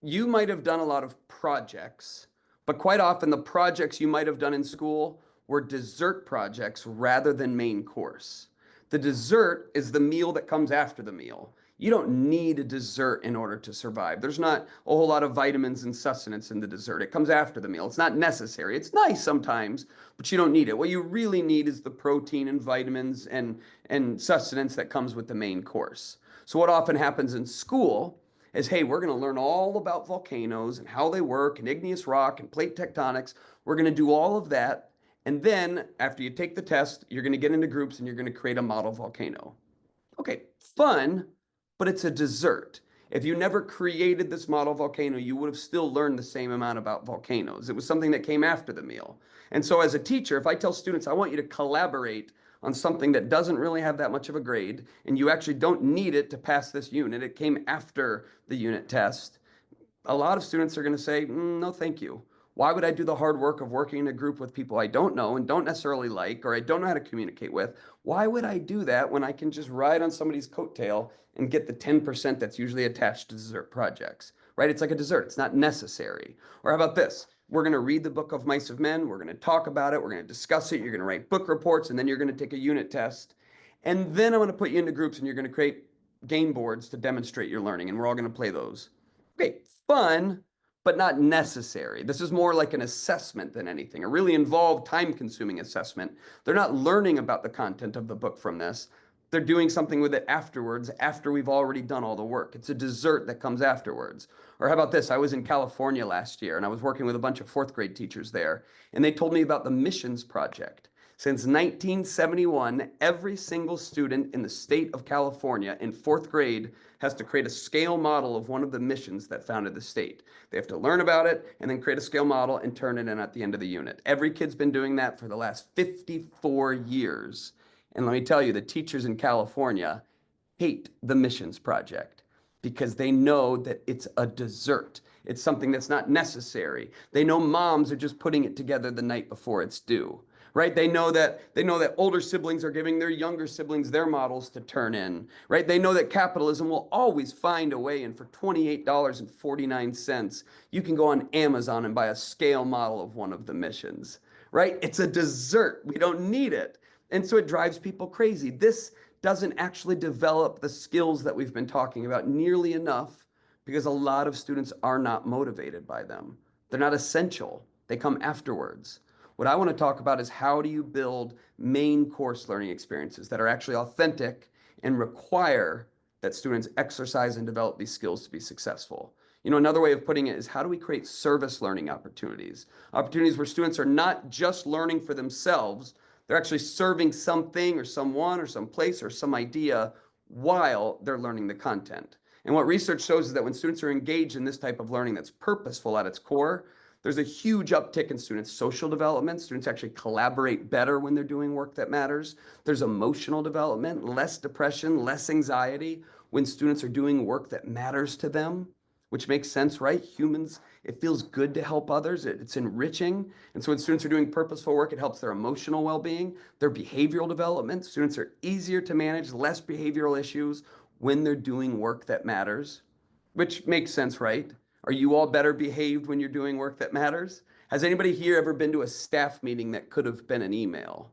you might have done a lot of projects, but quite often the projects you might have done in school were dessert projects rather than main course. The dessert is the meal that comes after the meal. You don't need a dessert in order to survive. There's not a whole lot of vitamins and sustenance in the dessert. It comes after the meal. It's not necessary. It's nice sometimes, but you don't need it. What you really need is the protein and vitamins and sustenance that comes with the main course. So what often happens in school is, hey, we're going to learn all about volcanoes and how they work and igneous rock and plate tectonics. We're going to do all of that. And then after you take the test, you're going to get into groups and you're going to create a model volcano. Okay, fun, but it's a dessert. If you never created this model volcano, you would have still learned the same amount about volcanoes. It was something that came after the meal. And so as a teacher, if I tell students, I want you to collaborate on something that doesn't really have that much of a grade, and you actually don't need it to pass this unit, it came after the unit test, a lot of students are going to say, no, thank you. Why would I do the hard work of working in a group with people I don't know and don't necessarily like, or I don't know how to communicate with? Why would I do that when I can just ride on somebody's coattail and get the 10% that's usually attached to dessert projects, right? It's like a dessert. It's not necessary. Or how about this? We're going to read the book of Mice of Men. We're going to talk about it. We're going to discuss it. You're going to write book reports, and then you're going to take a unit test. And then I'm going to put you into groups, and you're going to create game boards to demonstrate your learning, and we're all going to play those. Okay, fun, but not necessary. This is more like an assessment than anything, a really involved, time-consuming assessment. They're not learning about the content of the book from this. They're doing something with it afterwards, after we've already done all the work. It's a dessert that comes afterwards. Or how about this? I was in California last year, and I was working with a bunch of fourth grade teachers there, and they told me about the Missions Project. Since 1971, every single student in the state of California in fourth grade has to create a scale model of one of the missions that founded the state. They have to learn about it and then create a scale model and turn it in at the end of the unit. Every kid's been doing that for the last 54 years. And let me tell you, the teachers in California hate the Missions Project because they know that it's a dessert. It's something that's not necessary. They know moms are just putting it together the night before it's due. Right? They know that older siblings are giving their younger siblings their models to turn in. Right? They know that capitalism will always find a way, and for $28.49, you can go on Amazon and buy a scale model of one of the missions. Right? It's a dessert. We don't need it. And so it drives people crazy. This doesn't actually develop the skills that we've been talking about nearly enough because a lot of students are not motivated by them. They're not essential. They come afterwards. What I want to talk about is how do you build main course learning experiences that are actually authentic and require that students exercise and develop these skills to be successful. You know, another way of putting it is how do we create service learning opportunities? Opportunities where students are not just learning for themselves, they're actually serving something or someone or some place or some idea while they're learning the content. And what research shows is that when students are engaged in this type of learning that's purposeful at its core, There's a huge uptick in students' social development. Students actually collaborate better when they're doing work that matters. There's emotional development, less depression, less anxiety when students are doing work that matters to them, which makes sense, right? Humans, it feels good to help others. It's enriching. And so when students are doing purposeful work, it helps their emotional well-being, their behavioral development. Students are easier to manage, less behavioral issues when they're doing work that matters, which makes sense, right? Are you all better behaved when you're doing work that matters? Has anybody here ever been to a staff meeting that could have been an email?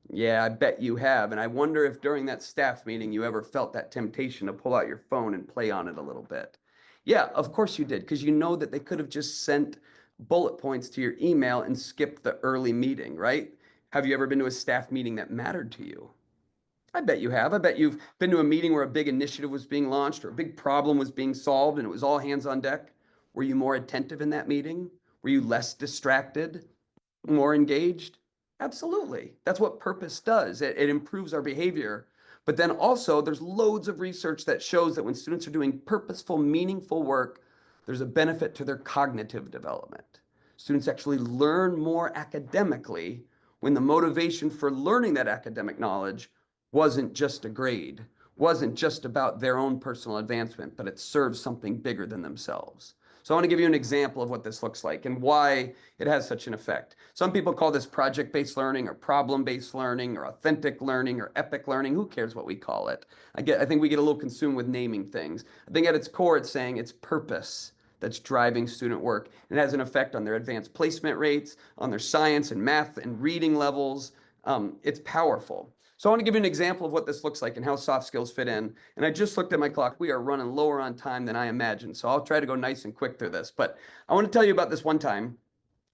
Yeah, I bet you have. And I wonder if during that staff meeting you ever felt that temptation to pull out your phone and play on it a little bit. Yeah, of course you did, because you know that they could have just sent bullet points to your email and skipped the early meeting, right? Have you ever been to a staff meeting that mattered to you? I bet you have. I bet you've been to a meeting where a big initiative was being launched or a big problem was being solved and it was all hands on deck. Were you more attentive in that meeting? Were you less distracted, more engaged? Absolutely. That's what purpose does. It improves our behavior. But then also, there's loads of research that shows that when students are doing purposeful, meaningful work, there's a benefit to their cognitive development. Students actually learn more academically when the motivation for learning that academic knowledge wasn't just a grade, wasn't just about their own personal advancement, but it serves something bigger than themselves. So I want to give you an example of what this looks like and why it has such an effect. Some people call this project-based learning or problem-based learning or authentic learning or epic learning. Who cares what we call it? I think we get a little consumed with naming things. I think at its core, it's saying it's purpose that's driving student work. It has an effect on their advanced placement rates, on their science and math and reading levels. It's powerful. So I want to give you an example of what this looks like and how soft skills fit in. And I just looked at my clock. We are running lower on time than I imagined. So I'll try to go nice and quick through this. But I want to tell you about this one time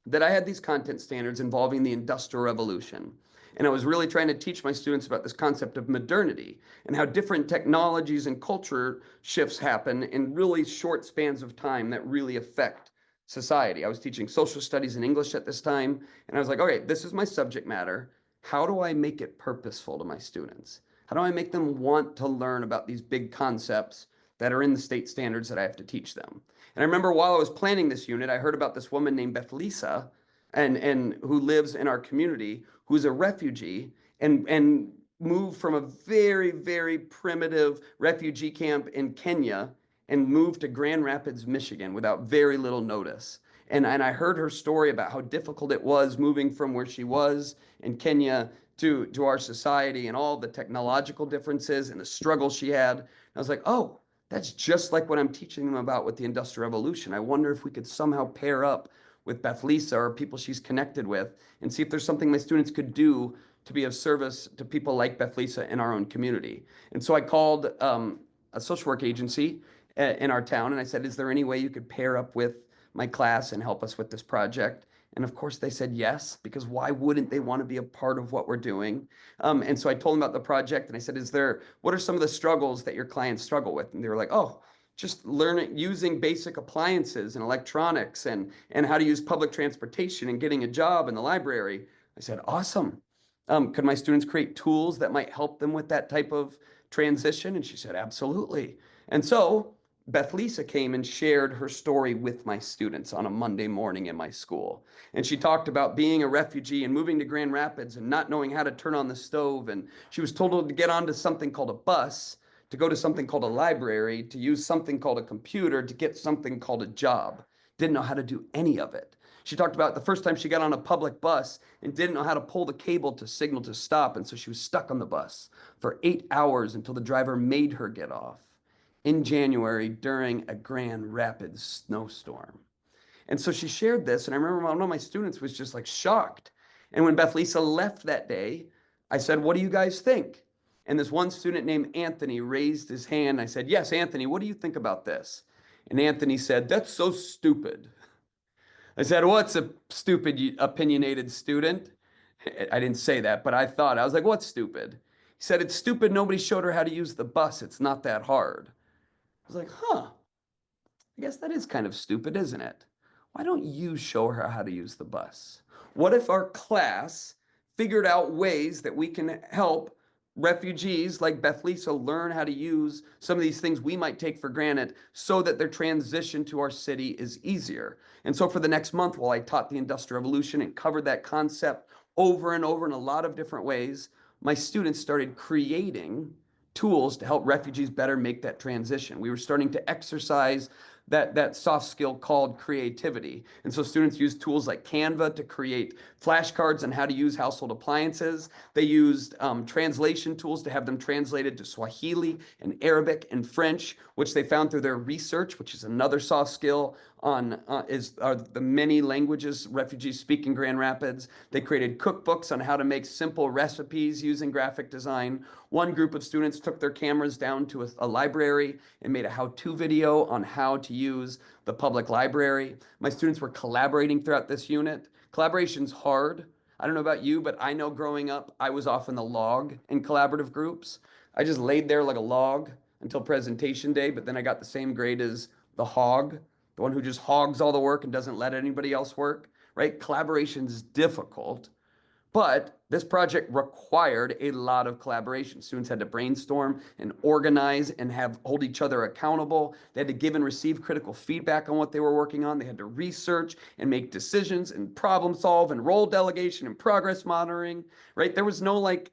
that I had these content standards involving the Industrial Revolution. And I was really trying to teach my students about this concept of modernity and how different technologies and culture shifts happen in really short spans of time that really affect society. I was teaching social studies and English at this time. And I was like, okay, this is my subject matter. How do I make it purposeful to my students? How do I make them want to learn about these big concepts that are in the state standards that I have to teach them? And I remember while I was planning this unit, I heard about this woman named Beth Lisa and who lives in our community, who's a refugee and moved from a very, very primitive refugee camp in Kenya and moved to Grand Rapids, Michigan without very little notice. And I heard her story about how difficult it was moving from where she was in Kenya to our society and all the technological differences and the struggle she had. And I was like, oh, that's just like what I'm teaching them about with the Industrial Revolution. I wonder if we could somehow pair up with Beth Lisa or people she's connected with and see if there's something my students could do to be of service to people like Beth Lisa in our own community. And so I called a social work agency in our town and I said, is there any way you could pair up with my class and help us with this project? And of course they said yes, because why wouldn't they want to be a part of what we're doing? And so I told them about the project and I said, what are some of the struggles that your clients struggle with? And they were like, oh, just learning, using basic appliances and electronics and how to use public transportation and getting a job in the library. I said, awesome. Could my students create tools that might help them with that type of transition? And she said, absolutely. And so Beth Lisa came and shared her story with my students on a Monday morning in my school. And she talked about being a refugee and moving to Grand Rapids and not knowing how to turn on the stove. And she was told to get onto something called a bus, to go to something called a library, to use something called a computer, to get something called a job. Didn't know how to do any of it. She talked about the first time she got on a public bus and didn't know how to pull the cable to signal to stop. And so she was stuck on the bus for 8 hours until the driver made her get off in January during a Grand Rapids snowstorm. And so she shared this, and I remember one of my students was just like shocked. And when Beth Lisa left that day, I said, what do you guys think? And this one student named Anthony raised his hand. I said, yes, Anthony, what do you think about this? And Anthony said, that's so stupid. I said, what's a stupid, opinionated student? I didn't say that, but I was like, what's stupid? He said, it's stupid nobody showed her how to use the bus. It's not that hard. I was like, huh, I guess that is kind of stupid, isn't it? Why don't you show her how to use the bus? What if our class figured out ways that we can help refugees like Beth Lisa learn how to use some of these things we might take for granted so that their transition to our city is easier. And so for the next month, while I taught the Industrial Revolution and covered that concept over and over in a lot of different ways, my students started creating tools to help refugees better make that transition. We were starting to exercise that soft skill called creativity. And so students used tools like Canva to create flashcards on how to use household appliances. They used translation tools to have them translated to Swahili and Arabic and French, which they found through their research, which is another soft skill are the many languages refugees speak in Grand Rapids. They created cookbooks on how to make simple recipes using graphic design. One group of students took their cameras down to a library and made a how-to video on how to use the public library. My students were collaborating throughout this unit. Collaboration's hard. I don't know about you, but I know growing up, I was often the log in collaborative groups. I just laid there like a log until presentation day, but then I got the same grade as the hog, the one who just hogs all the work and doesn't let anybody else work, right? Collaboration's difficult, but this project required a lot of collaboration. Students had to brainstorm and organize and hold each other accountable. They had to give and receive critical feedback on what they were working on. They had to research and make decisions and problem solve and role delegation and progress monitoring, right? There was no like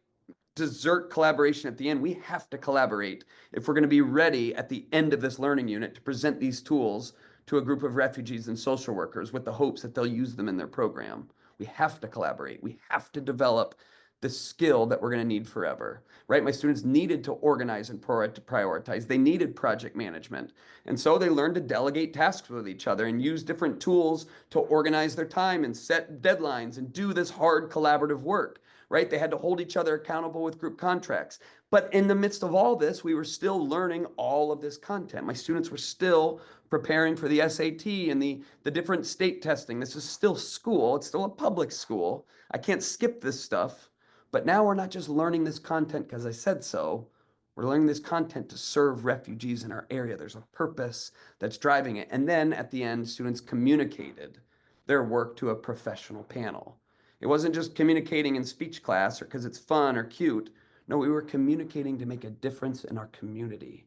dessert collaboration at the end. We have to collaborate if we're going to be ready at the end of this learning unit to present these tools to a group of refugees and social workers with the hopes that they'll use them in their program. We have to collaborate. We have to develop the skill that we're going to need forever, right? My students needed to organize and prioritize. They needed project management. And so they learned to delegate tasks with each other and use different tools to organize their time and set deadlines and do this hard collaborative work, right? They had to hold each other accountable with group contracts. But in the midst of all this, we were still learning all of this content. My students were still preparing for the SAT and the different state testing. This is still school. It's still a public school. I can't skip this stuff. But now we're not just learning this content because I said so. We're learning this content to serve refugees in our area. There's a purpose that's driving it. And then at the end, students communicated their work to a professional panel. It wasn't just communicating in speech class or because it's fun or cute. No, we were communicating to make a difference in our community.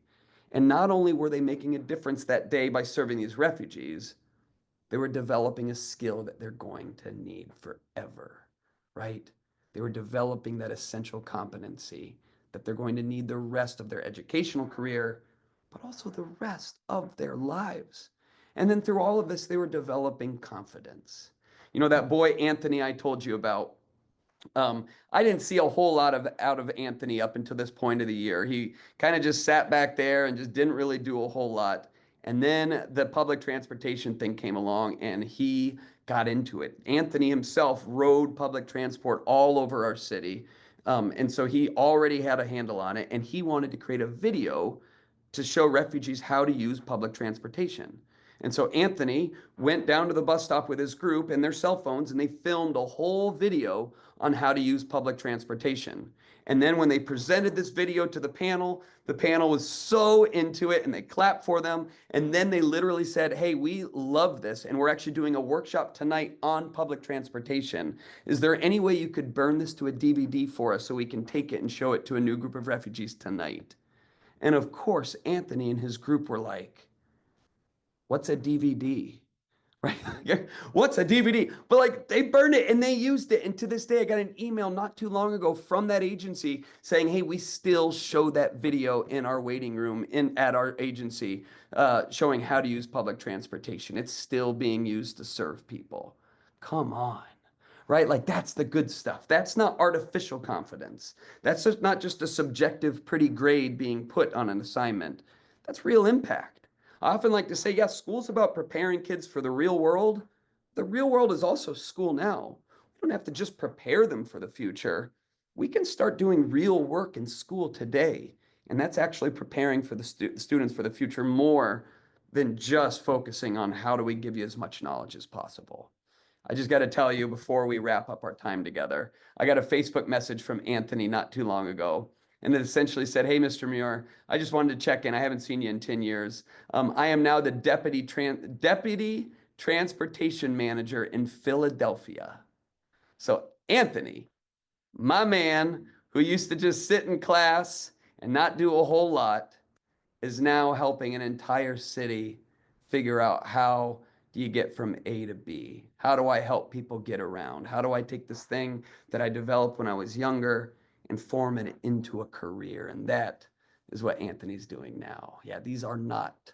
And not only were they making a difference that day by serving these refugees, they were developing a skill that they're going to need forever, right? They were developing that essential competency that they're going to need the rest of their educational career, but also the rest of their lives. And then through all of this, they were developing confidence. You know, that boy, Anthony, I told you about, I didn't see a whole lot out of Anthony up until this point of the year. He kind of just sat back there and just didn't really do a whole lot. And then the public transportation thing came along and he got into it. Anthony himself rode public transport all over our city. And so he already had a handle on it and he wanted to create a video to show refugees how to use public transportation. And so Anthony went down to the bus stop with his group and their cell phones and they filmed a whole video on how to use public transportation. And then when they presented this video to the panel was so into it and they clapped for them. And then they literally said, hey, we love this. And we're actually doing a workshop tonight on public transportation. Is there any way you could burn this to a DVD for us so we can take it and show it to a new group of refugees tonight? And of course, Anthony and his group were like, what's a DVD? Right? What's a DVD? But like they burned it and they used it. And to this day, I got an email not too long ago from that agency saying, hey, we still show that video in our waiting room at our agency, showing how to use public transportation. It's still being used to serve people. Come on. Right? Like that's the good stuff. That's not artificial confidence. That's just not just a subjective pretty grade being put on an assignment. That's real impact. I often like to say, yes, school's about preparing kids for the real world. The real world is also school now. We don't have to just prepare them for the future. We can start doing real work in school today. And that's actually preparing for the students for the future more than just focusing on how do we give you as much knowledge as possible. I just got to tell you before we wrap up our time together, I got a Facebook message from Anthony not too long ago. And it essentially said, hey, Mr. Muir, I just wanted to check in. I haven't seen you in 10 years. I am now the deputy transportation manager in Philadelphia. So Anthony, my man, who used to just sit in class and not do a whole lot is now helping an entire city figure out how do you get from A to B? How do I help people get around? How do I take this thing that I developed when I was younger and form it into a career? And that is what Anthony's doing now. Yeah, these are not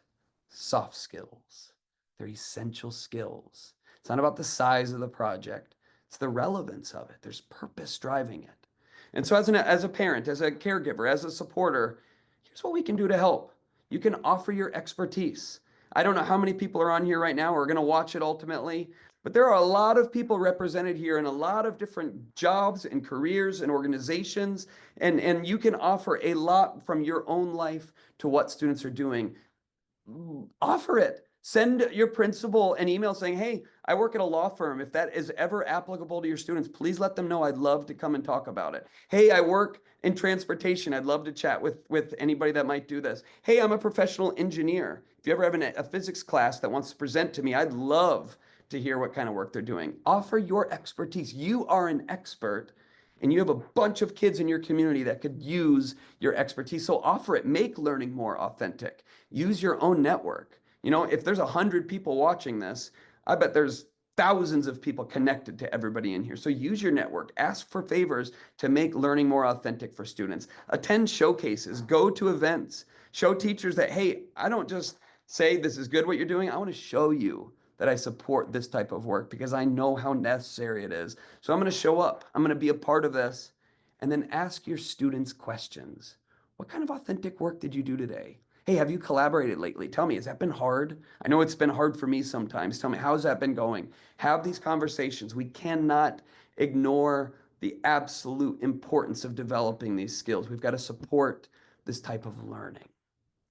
soft skills. They're essential skills. It's not about the size of the project. It's the relevance of it. There's purpose driving it. And so as a parent, as a caregiver, as a supporter, here's what we can do to help. You can offer your expertise. I don't know how many people are on here right now who are going to watch it ultimately, but there are a lot of people represented here in a lot of different jobs and careers and organizations, and you can offer a lot from your own life to what students are doing. Offer it. Send your principal an email saying, hey, I work at a law firm. If that is ever applicable to your students, please let them know. I'd love to come and talk about it. Hey, I work in transportation. I'd love to chat with anybody that might do this. Hey, I'm a professional engineer. If you ever have a physics class that wants to present to me, I'd love to hear what kind of work they're doing. Offer your expertise. You are an expert, and you have a bunch of kids in your community that could use your expertise. So offer it. Make learning more authentic. Use your own network. You know, if there's 100 people watching this, I bet there's thousands of people connected to everybody in here. So use your network. Ask for favors to make learning more authentic for students. Attend showcases. Go to events. Show teachers that, hey, I don't just say this is good what you're doing. I want to show you that I support this type of work because I know how necessary it is. So I'm going to show up. I'm going to be a part of this. And then ask your students questions. What kind of authentic work did you do today? Hey, have you collaborated lately? Tell me, has that been hard? I know it's been hard for me sometimes. Tell me, how's that been going? Have these conversations. We cannot ignore the absolute importance of developing these skills. We've got to support this type of learning.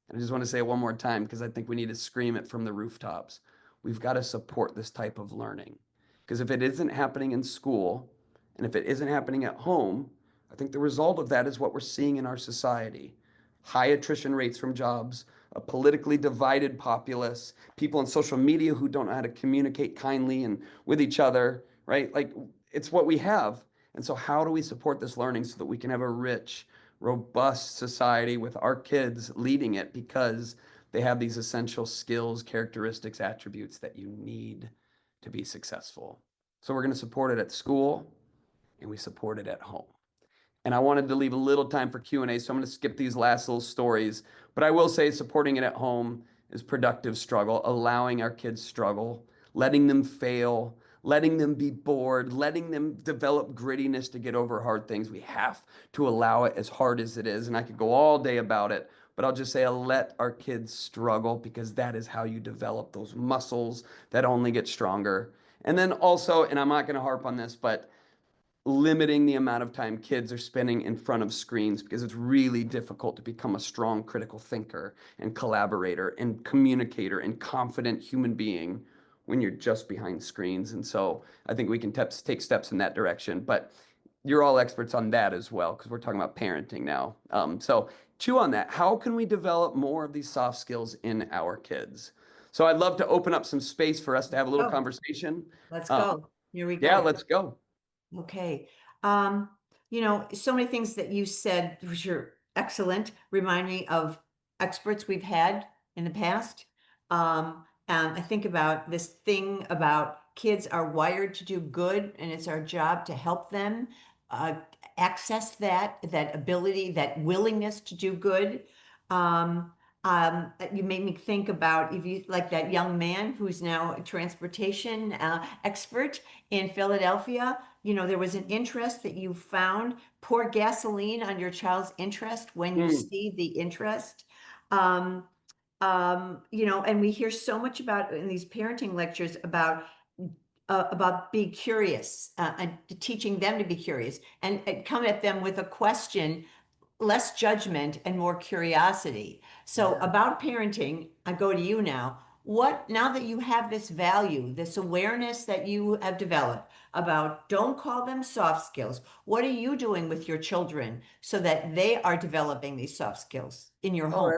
And I just want to say it one more time because I think we need to scream it from the rooftops. We've got to support this type of learning. Because if it isn't happening in school, and if it isn't happening at home, I think the result of that is what we're seeing in our society. High attrition rates from jobs, a politically divided populace, people on social media who don't know how to communicate kindly and with each other, right? Like it's what we have. And so how do we support this learning so that we can have a rich, robust society with our kids leading it because they have these essential skills, characteristics, attributes that you need to be successful. So we're going to support it at school and we support it at home. And I wanted to leave a little time for Q&A, so I'm going to skip these last little stories. But I will say supporting it at home is productive struggle, allowing our kids struggle, letting them fail, letting them be bored, letting them develop grittiness to get over hard things. We have to allow it as hard as it is. And I could go all day about it, but I'll just say I'll let our kids struggle because that is how you develop those muscles that only get stronger. And then also, and I'm not going to harp on this, but limiting the amount of time kids are spending in front of screens because it's really difficult to become a strong critical thinker and collaborator and communicator and confident human being when you're just behind screens. And so I think we can take steps in that direction, but you're all experts on that as well because we're talking about parenting now. So chew on that. How can we develop more of these soft skills in our kids? So I'd love to open up some space for us to have a little conversation. Let's go. Here we go. Yeah, let's go. Okay. So many things that you said, which are excellent, remind me of experts we've had in the past. I think about this thing about kids are wired to do good, and it's our job to help them access that ability, that willingness to do good. You made me think about if you like that young man who's now a transportation expert in Philadelphia. There was an interest that you found. Pour gasoline on your child's interest when you see the interest. And we hear so much about in these parenting lectures about being curious and teaching them to be curious and come at them with a question, less judgment and more curiosity. So about parenting, I go to you now. Now that you have this value, this awareness that you have developed about don't call them soft skills, what are you doing with your children so that they are developing these soft skills in your home?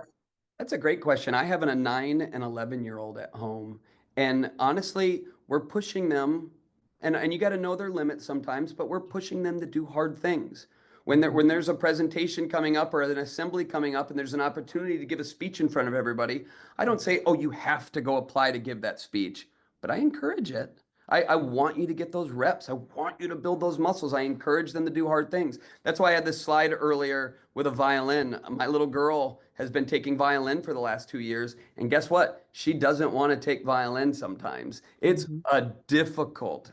That's a great question. I have a 9 and 11-year-old at home. And honestly, we're pushing them, and you got to know their limits sometimes, but we're pushing them to do hard things. When there's a presentation coming up or an assembly coming up and there's an opportunity to give a speech in front of everybody, I don't say, oh, you have to go apply to give that speech, but I encourage it. I want you to get those reps. I want you to build those muscles. I encourage them to do hard things. That's why I had this slide earlier with a violin. My little girl has been taking violin for the last 2 years. And guess what? She doesn't want to take violin sometimes. It's a difficult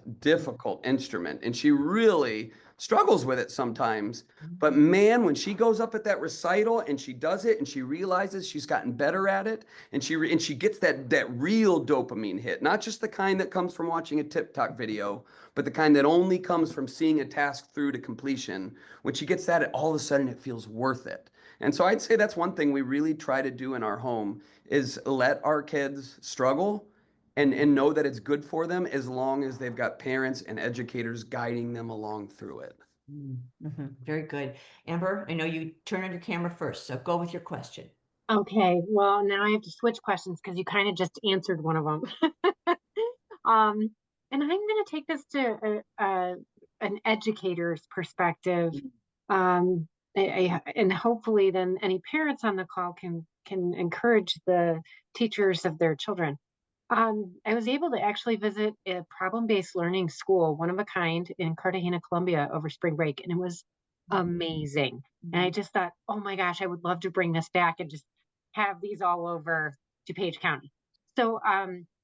instrument. And she really struggles with it sometimes. But man, when she goes up at that recital and she does it and she realizes she's gotten better at it and she gets that real dopamine hit, not just the kind that comes from watching a TikTok video, but the kind that only comes from seeing a task through to completion. When she gets that, all of a sudden it feels worth it. And so I'd say that's one thing we really try to do in our home is let our kids struggle and know that it's good for them as long as they've got parents and educators guiding them along through it. Very good. Amber, I know you turn on your camera first, so go with your question. Okay, well, now I have to switch questions because you kind of just answered one of them. And I'm going to take this to an educator's perspective. And hopefully then any parents on the call can encourage the teachers of their children. I was able to actually visit a problem-based learning school, one of a kind, in Cartagena, Colombia over spring break, and it was amazing. And I just thought, oh my gosh, I would love to bring this back and just have these all over DuPage County. So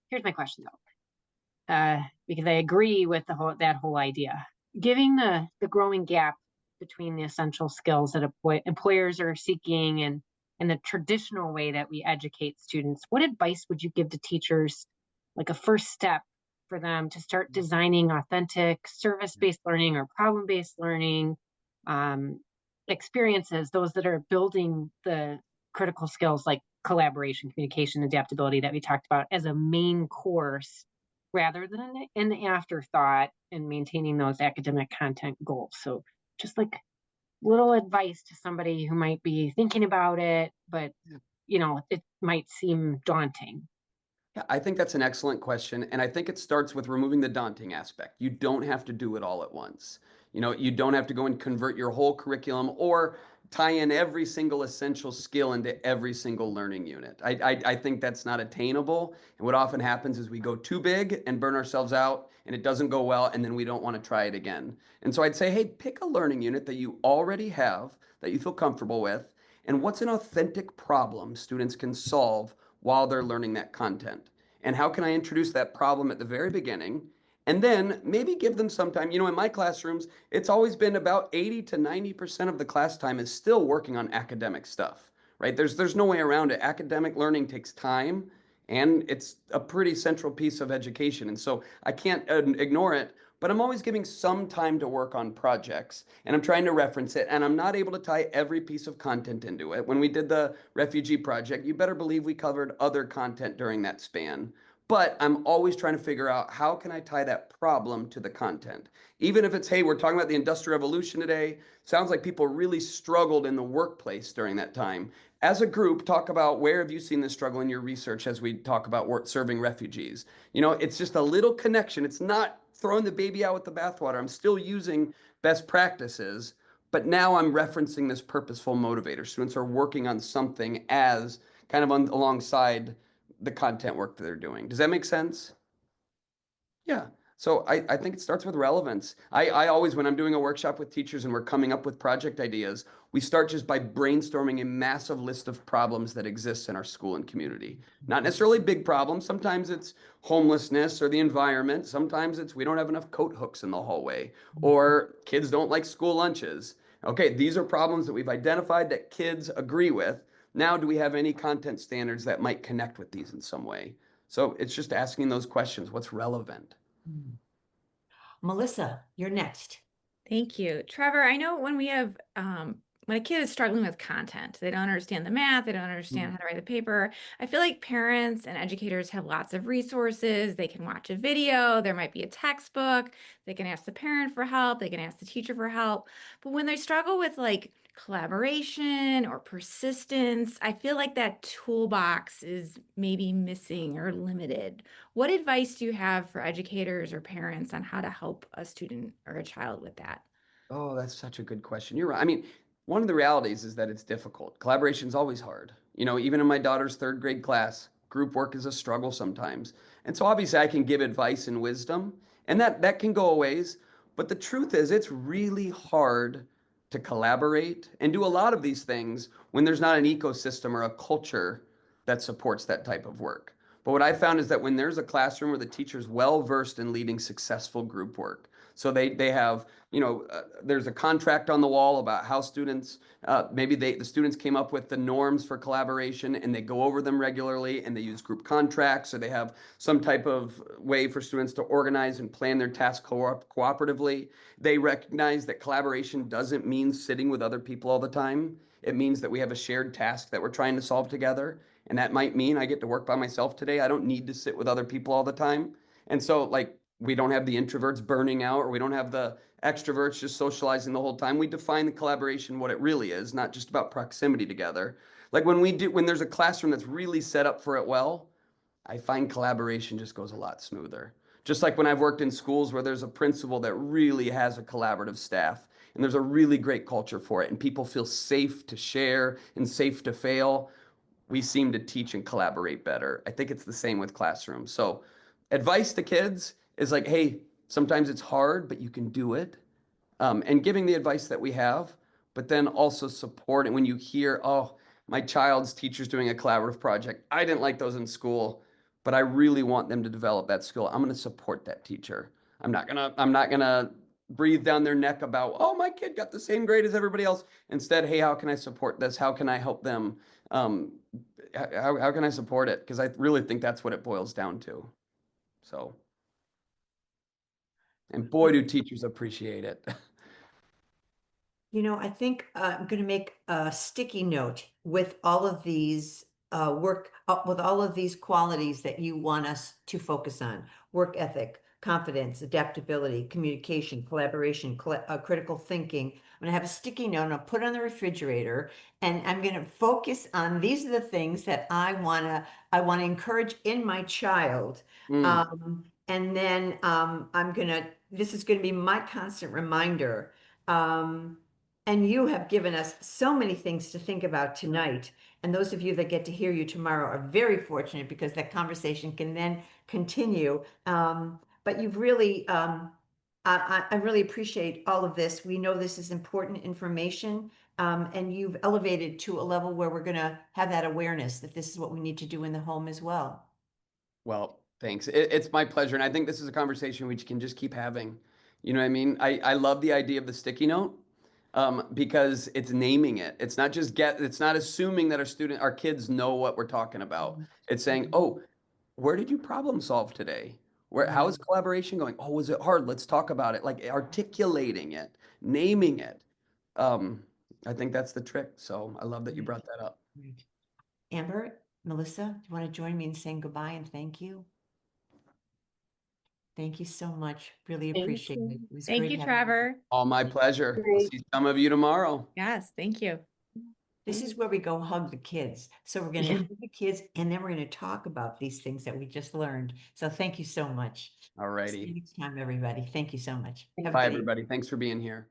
here's my question though, because I agree with that whole idea. Giving the growing gap between the essential skills that employers are seeking and the traditional way that we educate students, what advice would you give to teachers, like a first step for them to start designing authentic service-based learning or problem-based learning experiences, those that are building the critical skills like collaboration, communication, adaptability that we talked about as a main course rather than an afterthought and maintaining those academic content goals? So just like little advice to somebody who might be thinking about it, but it might seem daunting. Yeah, I think that's an excellent question. And I think it starts with removing the daunting aspect. You don't have to do it all at once. You don't have to go and convert your whole curriculum or tie in every single essential skill into every single learning unit. I think that's not attainable. And what often happens is we go too big and burn ourselves out and it doesn't go well and then we don't want to try it again. And so I'd say, hey, pick a learning unit that you already have, that you feel comfortable with, and what's an authentic problem students can solve while they're learning that content. And how can I introduce that problem at the very beginning? And then maybe give them some time. In my classrooms, it's always been about 80 to 90% of the class time is still working on academic stuff, right? There's no way around it. Academic learning takes time and it's a pretty central piece of education. And so I can't ignore it, but I'm always giving some time to work on projects and I'm trying to reference it. And I'm not able to tie every piece of content into it. When we did the refugee project, you better believe we covered other content during that span. But I'm always trying to figure out how can I tie that problem to the content. Even if it's, hey, we're talking about the Industrial Revolution today. Sounds like people really struggled in the workplace during that time. As a group, talk about where have you seen this struggle in your research as we talk about serving refugees. It's just a little connection. It's not throwing the baby out with the bathwater. I'm still using best practices, but now I'm referencing this purposeful motivator. Students are working on something as kind of alongside the content work that they're doing. Does that make sense? Yeah. So I think it starts with relevance. I always, when I'm doing a workshop with teachers and we're coming up with project ideas, we start just by brainstorming a massive list of problems that exist in our school and community. Not necessarily big problems. Sometimes it's homelessness or the environment. Sometimes it's we don't have enough coat hooks in the hallway or kids don't like school lunches. Okay, these are problems that we've identified that kids agree with. Now, do we have any content standards that might connect with these in some way? So it's just asking those questions. What's relevant? Melissa, you're next. Thank you. Trevor, I know when we have, when a kid is struggling with content, they don't understand the math, they don't understand how to write the paper. I feel like parents and educators have lots of resources. They can watch a video, there might be a textbook, they can ask the parent for help, they can ask the teacher for help. But when they struggle with like collaboration or persistence, I feel like that toolbox is maybe missing or limited. What advice do you have for educators or parents on how to help a student or a child with that? Oh, that's such a good question. You're right. I mean, one of the realities is that it's difficult. Collaboration is always hard. You know, even in my daughter's third grade class, group work is a struggle sometimes. And so obviously I can give advice and wisdom, and that can go a ways. But the truth is it's really hard to collaborate and do a lot of these things when there's not an ecosystem or a culture that supports that type of work. But what I found is that when there's a classroom where the teacher's well versed in leading successful group work, so they have, there's a contract on the wall about how students, maybe the students came up with the norms for collaboration and they go over them regularly and they use group contracts, or they have some type of way for students to organize and plan their tasks cooperatively. They recognize that collaboration doesn't mean sitting with other people all the time. It means that we have a shared task that we're trying to solve together. And that might mean I get to work by myself today. I don't need to sit with other people all the time. And so, like, we don't have the introverts burning out, or we don't have the extroverts just socializing the whole time. We define the collaboration what it really is, not just about proximity together. Like when there's a classroom that's really set up for it well, I find collaboration just goes a lot smoother. Just like when I've worked in schools where there's a principal that really has a collaborative staff and there's a really great culture for it and people feel safe to share and safe to fail, we seem to teach and collaborate better. I think it's the same with classrooms. So advice to kids is like, hey, sometimes it's hard, but you can do it. And giving the advice that we have, but then also support it when you hear, oh, my child's teacher's doing a collaborative project. I didn't like those in school, but I really want them to develop that skill. I'm going to support that teacher. I'm not gonna breathe down their neck about, oh, my kid got the same grade as everybody else. Instead, hey, how can I support this? How can I help them? Um, how can I support it? Because I really think that's what it boils down to. So, and boy, do teachers appreciate it. I think I'm going to make a sticky note with all of these with all of these qualities that you want us to focus on: work ethic, confidence, adaptability, communication, collaboration, critical thinking. I'm going to have a sticky note and I'll put it on the refrigerator, and I'm going to focus on these are the things that I want to encourage in my child. Mm. And then this is going to be my constant reminder. Um, and you have given us so many things to think about tonight. And those of you that get to hear you tomorrow are very fortunate because that conversation can then continue. But you've really, I really appreciate all of this. We know this is important information. And you've elevated to a level where we're going to have that awareness that this is what we need to do in the home as well. Well, thanks. It's my pleasure. And I think this is a conversation we can just keep having. You know what I mean? I love the idea of the sticky note, because it's naming it. It's not it's not assuming that our kids know what we're talking about. It's saying, oh, where did you problem solve today? How is collaboration going? Oh, was it hard? Let's talk about it. Like articulating it, naming it. Um, I think that's the trick. So I love that you brought that up. Right. Amber, Melissa, do you want to join me in saying goodbye and thank you? Thank you so much. Really Thank appreciate you. it. It was Thank great you, having Trevor. All my pleasure. I'll Great. see some of you tomorrow. Yes, thank you. This is where we go hug the kids. So we're going to hug the kids and then we're going to talk about these things that we just learned. So thank you so much. All See you righty. next time, everybody. Thank you so much. Have a Bye, good evening. everybody. Thanks for being here.